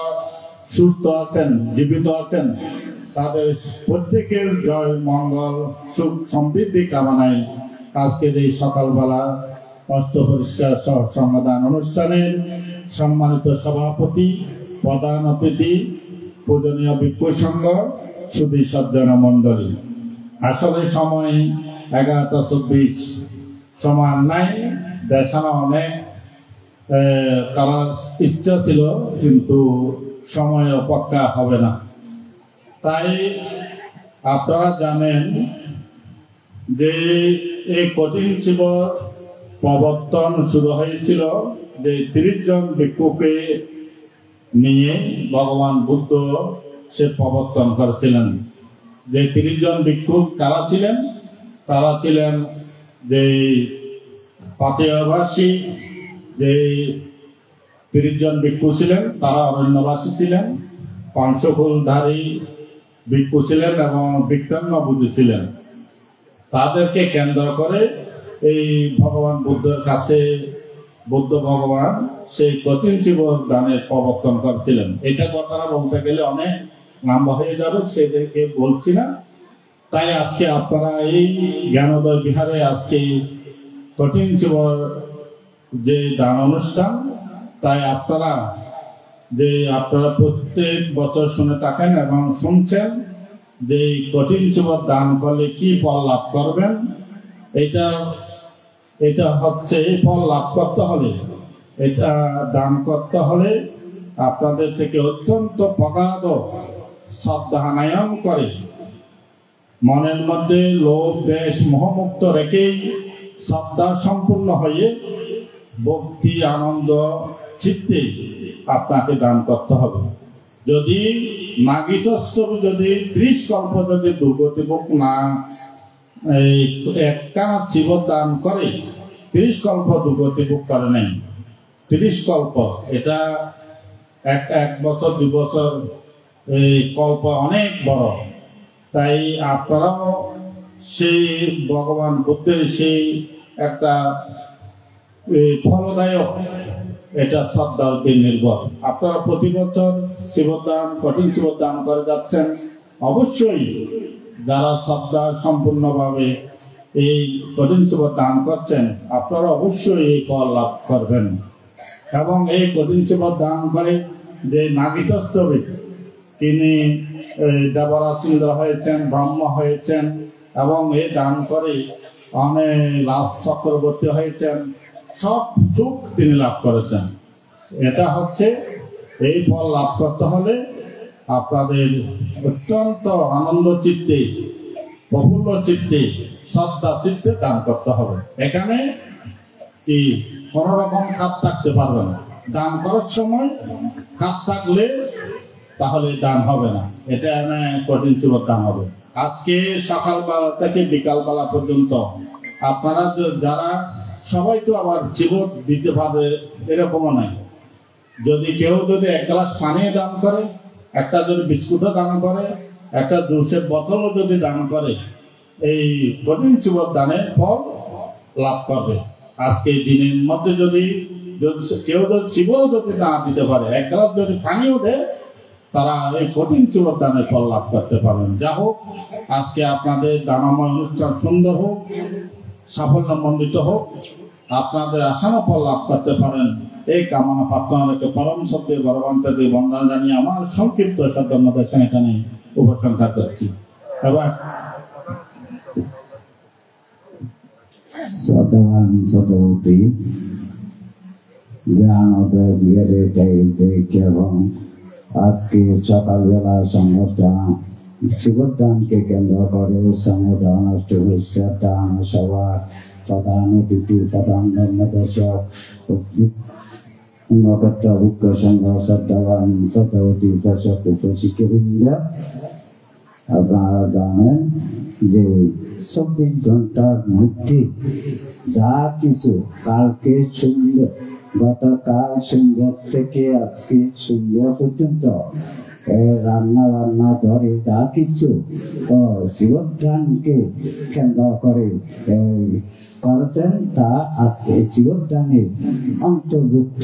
সুস্থ আছেন জীবিত আছেন তাদের প্রত্যেকের জয় মঙ্গল সুখ সমৃদ্ধি কামনায় আজকের এই সকালবেলা অষ্ট পরিষ্কার সংবাদান অনুষ্ঠানের সম্মানিত সভাপতি, প্রধান অতিথি, পূজনীয় ভিক্ষু সংঘ, সুধী সজ্জন মণ্ডলী, আসলে সময় 11:24 সমান নাই। দেখানো অনেক করার ইচ্ছা ছিল কিন্তু সময় অপেক্ষা হবে না। তাই আপনারা জানেন যে এই কঠিন শিব প্রবর্তন শুরু হয়েছিল যে 30 জন ভিক্ষুকে নিয়ে ভগবান বুদ্ধ সে প্রবর্তন করেছিলেন। যে 30 জন ভিক্ষুক কারা ছিলেন? তারা ছিলেন যে পাতেয়বাসী, যে 30 জন ভিক্ষু ছিলেন তারা অরণ্যবাসী ছিলেন, পঞ্চফুলধারী ভিক্ষু ছিলেন এবং বিজ্ঞান্য বুদ্ধি ছিলেন। তাদেরকে কেন্দ্র করে এই ভগবান বুদ্ধের কাছে বুদ্ধ ভগবান সেই কঠিন শিব দানের প্রবর্তন করেছিলেন। এটা কথাটা বলতে গেলে অনেক লম্বা হয়ে যাবে, সেটাকে বলছি না। তাই আজকে আপনারা এই জ্ঞানোদয় বিহারে আজকে কঠিন শিবর যে দান অনুষ্ঠান, তাই আপনারা প্রত্যেক বছর শুনে থাকেন এবং শুনছেন যে কঠিন শিবর দান করলে কি ফল লাভ করবেন। এটা হচ্ছে এই ফল লাভ করতে হলে, এটা দান করতে হলে আপনাদের থেকে অত্যন্ত প্রগাঢ় শ্রদ্ধানয়ন করে মনের মধ্যে লোভ দেশ মোহমুক্ত রেখেই শ্রদ্ধা সম্পূর্ণ হয়ে ভক্তি আনন্দ চিত্তে আপনাকে দান করতে হবে। যদি মাগিতস্বরূপ যদি 30 কল্প যদি দুর্গতি ভোগ না একটা শিব দান করে 30 কল্প দুর্গতি ভোগ করে নেই। 30 কল্প এটা এক বছর 2 বছর, এই কল্প অনেক বড়। তাই আপনারাও সেই ভগবান বুদ্ধের সেই একটা ফলদায়ক এটা শ্রদ্ধার উপর নির্ভর। আপনারা প্রতি বছর শিবদান কঠিন শিবদান করে যাচ্ছেন, অবশ্যই যারা শ্রদ্ধা সম্পূর্ণভাবে এই কঠিন শিব দান করছেন আপনারা অবশ্যই এই ফল লাভ করবেন। এবং এই কঠিন শিব দান করে যে নাগিতস্তবে তিনি দেবরাজ হয়েছেন, ব্রহ্ম হয়েছেন এবং এই দান করে অনেক লাভ চক্রবর্তী হয়েছেন, সব সুখ তিনি লাভ করেছেন। এটা হচ্ছে এই ফল লাভ করতে হলে আপনাদের অত্যন্ত আনন্দ চিত্তে, প্রফুল্ল চিত্তে, শ্রদ্ধা চিত্তে দান করতে হবে। এখানে কি কোন রকম খাত থাকতে পারবে না। দান করার সময় খাত থাকলে তাহলে দান হবে না, এটা কঠিন শিবর দান হবে। আজকে সকালবেলা থেকে বিকালবেলা পর্যন্ত আপনারা যারা সবাই তো আবার জীবন দিতে পারবে এরকমও নাই। যদি কেউ যদি 1 গ্লাস পানি দান করে, একটা যদি বিস্কুটও দান করে, একটা জুসের বোতলও যদি দান করে, এই কঠিন শিবর দানের ফল লাভ করবে। আজকে দিনের মধ্যে যদি কেউ যদি শিবও যদি না দিতে পারে, 1 গ্লাস যদি পানিও দেয়, তারা এই কঠিন শিবর দানের ফল লাভ করতে পারবেন। যা হোক, আজকে আপনাদের দানময় অনুষ্ঠান সুন্দর হোক, সাফল্যমণ্ডিত হোক, আপনাদের আশানো ফল লাভ করতে পারেন, এই কামনা আপনাদেরকে পরম সত্যে গর্বান্তরে বন্দনা জানিয়ে আমার সংক্ষিপ্ত সদ্যমদেশন এখানে উপসংহার করছি। এবার Sadhan Sadhoti জ্ঞান উদয় বিহারে দেখে এবং আজকে সকালবেলা সংগঠন শিবদানকে কেন্দ্র করে সংগঠন অষ্টদান সভার প্রধান অতিথি প্রধান ধর্মদর্শক নক্ষত্র মুখ্য সংঘ শ্রদ্ধাবান শ্রদ্ধাবতী দর্শক উপশিক্ষবৃন্দ, আপনারা জানেন যে 24 ঘন্টার মধ্যে যা কিছু কালকে সন্ধ্যা গতকাল সন্ধ্যা থেকে আজকে সন্ধ্যা পর্যন্ত রান্না বান্না ধরে যা কিছু জীবনদানকে কেন্দ্র করে করেছেন তা আজকে জীবনদানের অন্তর্ভুক্ত।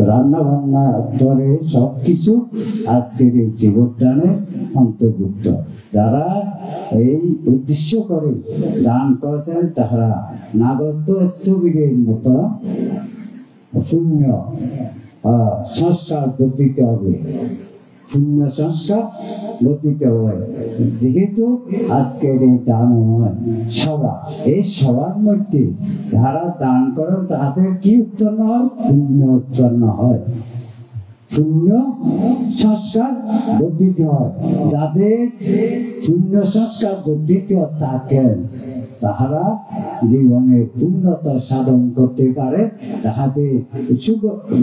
রান্না বান্না ধরে সবকিছু আজকের এই জীবনদানের অন্তর্ভুক্ত। যারা এই উদ্দেশ্য করে দান করেছেন তারা নাগত স্থবিরের মতো শূন্য সংস্কার বর্ধিত হবে, শূন্য সংস্কার বর্ধিত হয়। যেহেতু আজকের এই দান সভা, এই সবার মধ্যে যারা দান করেন তাদের কি উৎপন্ন হয়? শূন্য উৎপন্ন হয়, শূন্য সংস্কার বর্ধিত হয়। যাদের শূন্য সংস্কার বর্ধিত থাকেন তাহারা জীবনে উন্নতি সাধন করতে পারে, তাহাদের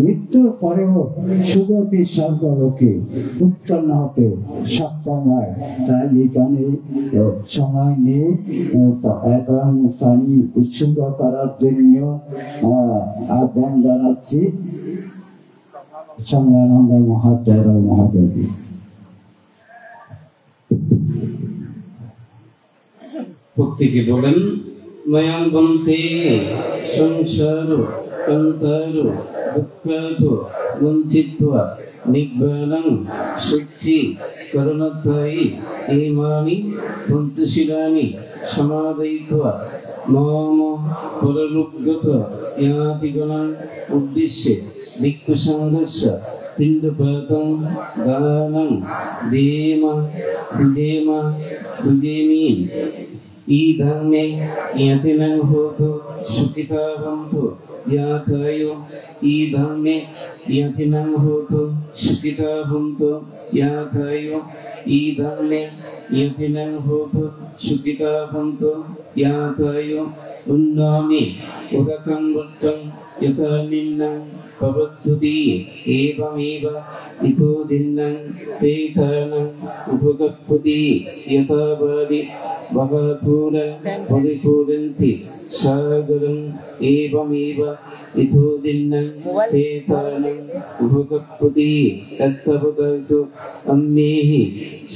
মৃত্যুর পরেও সুগতি স্বর্গলোকে উৎপন্ন হতে সক্ষম হয়। তাই এখানে সময় নিয়ে এখন পানি উৎসর্গ করার জন্য আহ্বান জানাচ্ছি সংজ্ঞানন্দ মহাদেব মহাদেবী। প্রত্যেকে বলেন ময়াং বন্তে সংসার কন্তার দুঃখাত বঞ্চিত্বা নিব্বাণং শুচি করুণাত্বয়ি ইমানি পঞ্চশীলানি সমাদয়িত্বা মম পরলোকগত ইয়াতিগণাং উদ্দেশ্যে ভিক্ষুসংঘস্য পিণ্ডপাতং দানং দেমি ईधन्मे यतिनं होतु सुखिता भवन्तु यातयो ईधन्मे यतिनं होतु सुखिता भवन्तु यातयो ईधन्मे यतिनं होतु सुखिता भवन्तु यातयो उन्नामि उदकं वृत्तं यथा निन्नं पवत्तुति एवमेव इतो दिन्नं ते तरणं उपगच्छति यथा बालि भगवपूरं परिपूरन्ति सागरं एवमेव इतो दिन्नं ते तरणं उपगच्छति तत्तवदसु अम्मेहि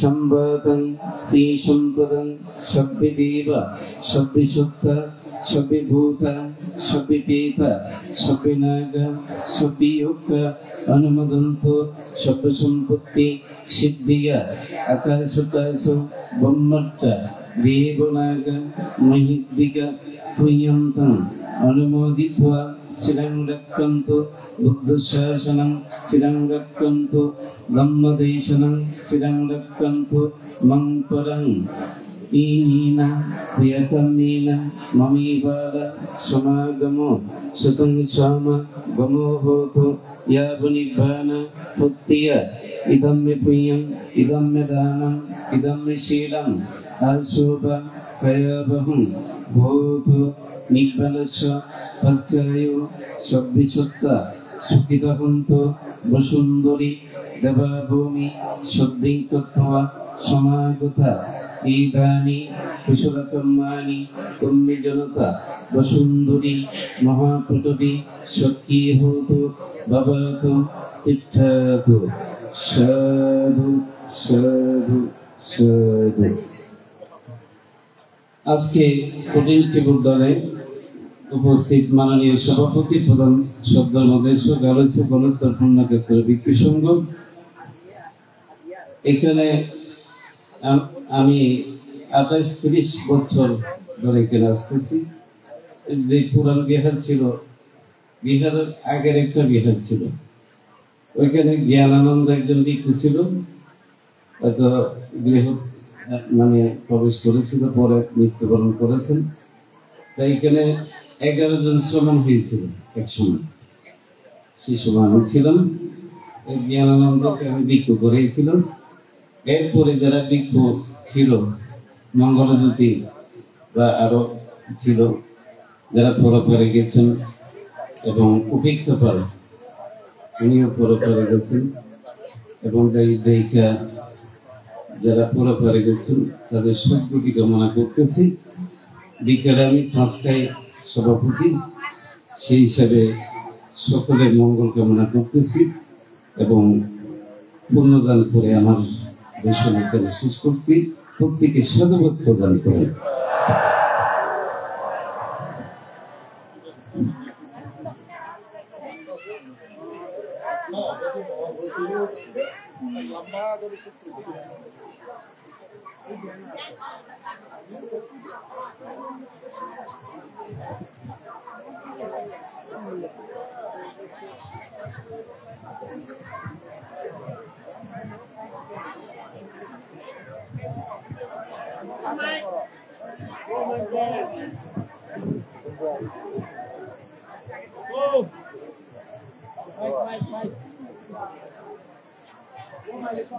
संवादं ते सम्पदं सभ्यदेव सभ्यसुत्ता सभ्यभूत सभ्यपेत सभ्यनाग सभ्ययोग अनुमोदन्तो सभ्यसम्पत्ति सिद्धिया आकाशकाशो ब्रह्मच्च देवनाग महिद्विग पुण्यन्तं अनुमोदित्वा चिरं रक्षन्तु बुद्धशासनं चिरं रक्षन्तु धम्मदेशनं चिरं रक्षन्तु मं परं ईना प्रियतमेन ममीबाल समागमो सुतं स्वाम गमो होतु यावनिर्वाण पुत्तिय इदं मे पुण्यम् इदं मे दानम् इदं मे शीलम् आशोभ कयावहं भूतु निब्बलस्य पच्चायो सभ्यसत्ता सुखितहन्तु वसुन्धरी देवाभूमि शुद्धिं कृत्वा समागता ईदानी कुशलकर्माणि कुम्भे जनता वसुन्धरी महापृथिवी सखी होतु भवतु तिष्ठतु साधु साधु साधु। আজকে কঠিন শিবুদ্দানে উপস্থিত মাননীয় সভাপতি প্রধান সদর মধ্যে গালছে গণতন্ত্র পূর্ণক্ষেত্র ভিক্ষু সংঘ, এখানে আমি 28-30 বছর ধরে এখানে আসতেছি। যে পুরান বিহার ছিল, বিহারের আগের একটা বিহার ছিল, ওইখানে জ্ঞানানন্দ একজন ভিক্ষু ছিল, হয়তো গৃহ প্রবেশ করেছিল, পরে মৃত্যুবরণ করেছেন। তাই এখানে 11 জন শ্রমণ হয়েছিল এক সময়। সেই সময় আমি ছিলাম, জ্ঞানানন্দকে আমি ভিক্ষু করেছিলাম। এরপরে যারা ভিক্ষু ছিল, মঙ্গলজ্যোতি বা আরো ছিল যারা পরপরে গেছেন এবং উপেক্ষা পারে, উনিও পরপরে গেছেন এবং এই দেখা যারা পরপরে গেছেন তাদের সদ্গতি কামনা করতেছি। বিকেলে আমি পাঁচটায় সভাপতি, সেই হিসাবে সকলের মঙ্গল কামনা করতেছি এবং পুণ্যদান করে আমার দেশের এখানে শেষ করছি। প্রত্যেকে সাধুবাদ প্রদান করেন। Mike.